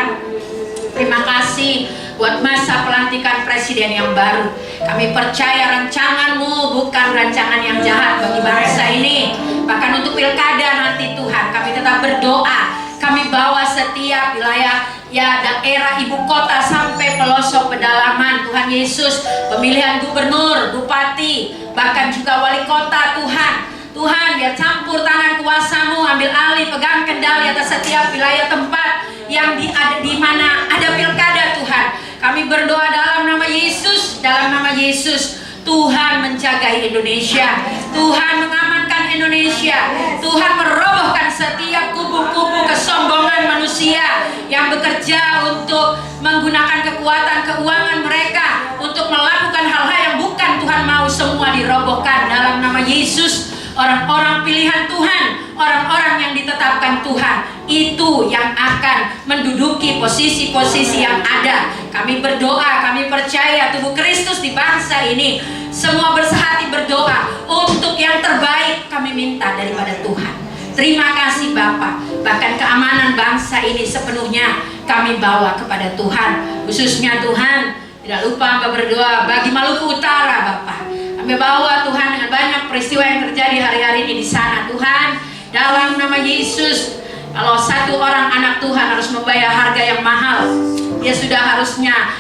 Terima kasih buat masa pelantikan presiden yang baru. Kami percaya rancangan-Mu bukan rancangan yang jahat bagi bangsa ini. Bahkan untuk pilkada nanti Tuhan, kami tetap berdoa. Kami bawa setiap wilayah daerah ibu kota sampai pelosok pedalaman Tuhan Yesus. Pemilihan gubernur, bupati, bahkan juga wali kota Tuhan. Tuhan, biar campur tangan kuasa-Mu, ambil alih, pegang kendali atas setiap wilayah tempat yang di mana ada pilkada Tuhan. Kami berdoa dalam nama Yesus, dalam nama Yesus. Tuhan menjaga Indonesia, Tuhan mengamankan Indonesia, Tuhan merobohkan setiap kubu-kubu kesombongan manusia yang bekerja untuk menggunakan kekuatan keuangan mereka untuk melakukan hal-hal yang bukan Tuhan mau. Semua dirobohkan dalam nama Yesus. Orang-orang pilihan Tuhan, orang-orang yang ditetapkan Tuhan, itu yang akan menduduki posisi-posisi yang ada. Kami berdoa, kami percaya tubuh Kristus di bangsa ini semua bersehati berdoa untuk yang terbaik. Kami minta daripada Tuhan. Terima kasih Bapak. Bahkan keamanan bangsa ini sepenuhnya kami bawa kepada Tuhan. Khususnya Tuhan, tidak lupa Hamba berdoa bagi Maluku Utara Bapak. Kami bawa Tuhan dengan banyak peristiwa yang terjadi hari-hari ini di sana Tuhan. Dalam nama Yesus, kalau satu orang anak Tuhan harus membayar harga yang mahal, dia sudah harusnya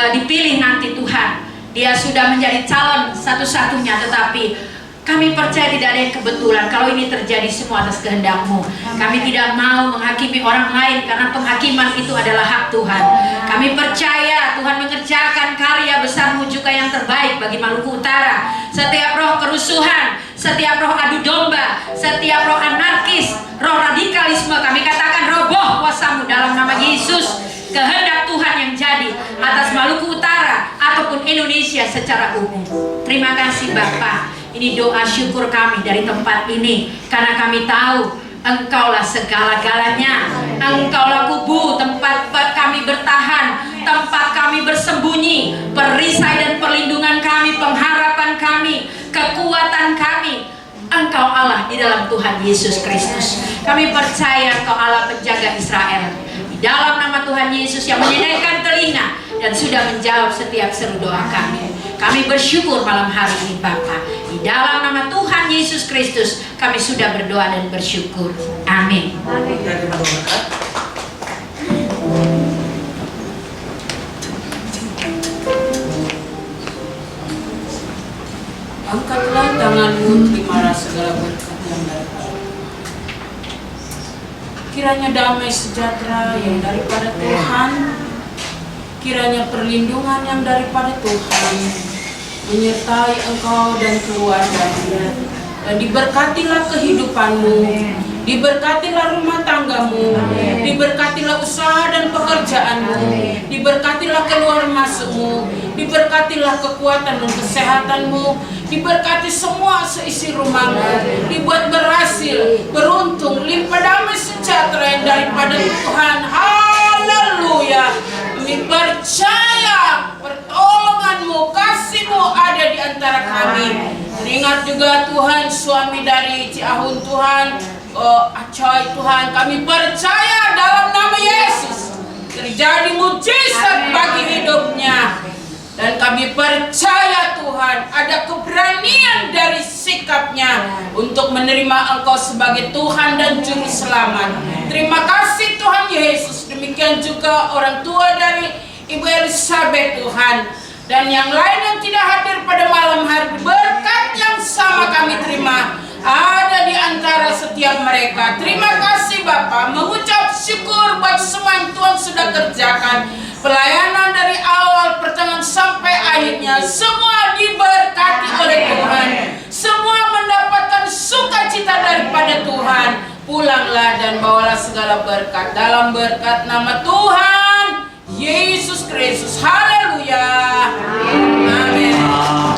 dipilih nanti Tuhan. Dia sudah menjadi calon satu-satunya, tetapi kami percaya tidak ada yang kebetulan. Kalau ini terjadi semua atas kehendak-Mu. Kami tidak mau menghakimi orang lain karena penghakiman itu adalah hak Tuhan. Kami percaya Tuhan mengerjakan karya besar-Mu juga yang terbaik bagi Maluku Utara. Setiap roh kerusuhan, setiap roh adu domba, setiap roh anarkis, roh radikalisme, kami katakan roboh kuasa-Mu dalam nama Yesus. Kehendak Tuhan yang jadi atas Maluku Utara ataupun Indonesia secara umum. Terima kasih Bapak. Ini doa syukur kami dari tempat ini, karena kami tahu Engkaulah segala-galanya. Engkaulah kubu tempat kami bertahan, tempat kami bersembunyi, perisai dan perlindungan kami, pengharapan kami, kekuatan kami. Engkau Allah di dalam Tuhan Yesus Kristus. Kami percaya Engkau Allah penjaga Israel. Di dalam nama Tuhan Yesus yang menyediakan telinga dan sudah menjawab setiap seru doa kami. Kami bersyukur malam hari ini Bapa. Di dalam nama Tuhan Yesus Kristus kami sudah berdoa dan bersyukur. Amin. Angkatlah tanganmu, terimalah segala berkat yang daripada. Kiranya damai sejahtera yang daripada Tuhan, kiranya perlindungan yang daripada Tuhan menyertai engkau dan keluargamu, dan diberkatilah kehidupanmu, diberkatilah rumah tanggamu, diberkatilah usaha dan pekerjaanmu, diberkatilah keluar masukmu, diberkatilah kekuatan dan kesehatanmu, diberkati semua seisi rumahmu, dibuat berhasil, beruntung, limpah damai sejahtera yang daripada Tuhan. Haleluya. Kami percaya pertolongan-Mu, kasih-Mu ada di antara kami. Ingat juga Tuhan, suami dari Ciahun Tuhan, Acoy Tuhan, kami percaya dalam nama Yesus terjadi mujizat bagi hidupnya. Dan kami percaya Tuhan ada keberanian dari sikapnya untuk menerima Engkau sebagai Tuhan dan Juru Selamat. Terima kasih Tuhan Yesus. Demikian juga orang tua dari Ibu Elizabeth Tuhan. Dan yang lain yang tidak hadir pada malam hari, berkat yang sama kami terima ada di antara setiap mereka. Terima kasih Bapa, mengucap syukur buat semua yang Tuhan sudah kerjakan. Pelayanan dari awal pertengahan sampai akhirnya semua diberkati oleh Tuhan. Semua mendapatkan sukacita daripada Tuhan. Pulanglah dan bawalah segala berkat dalam berkat nama Tuhan Yesus Kristus. Haleluya. Amin.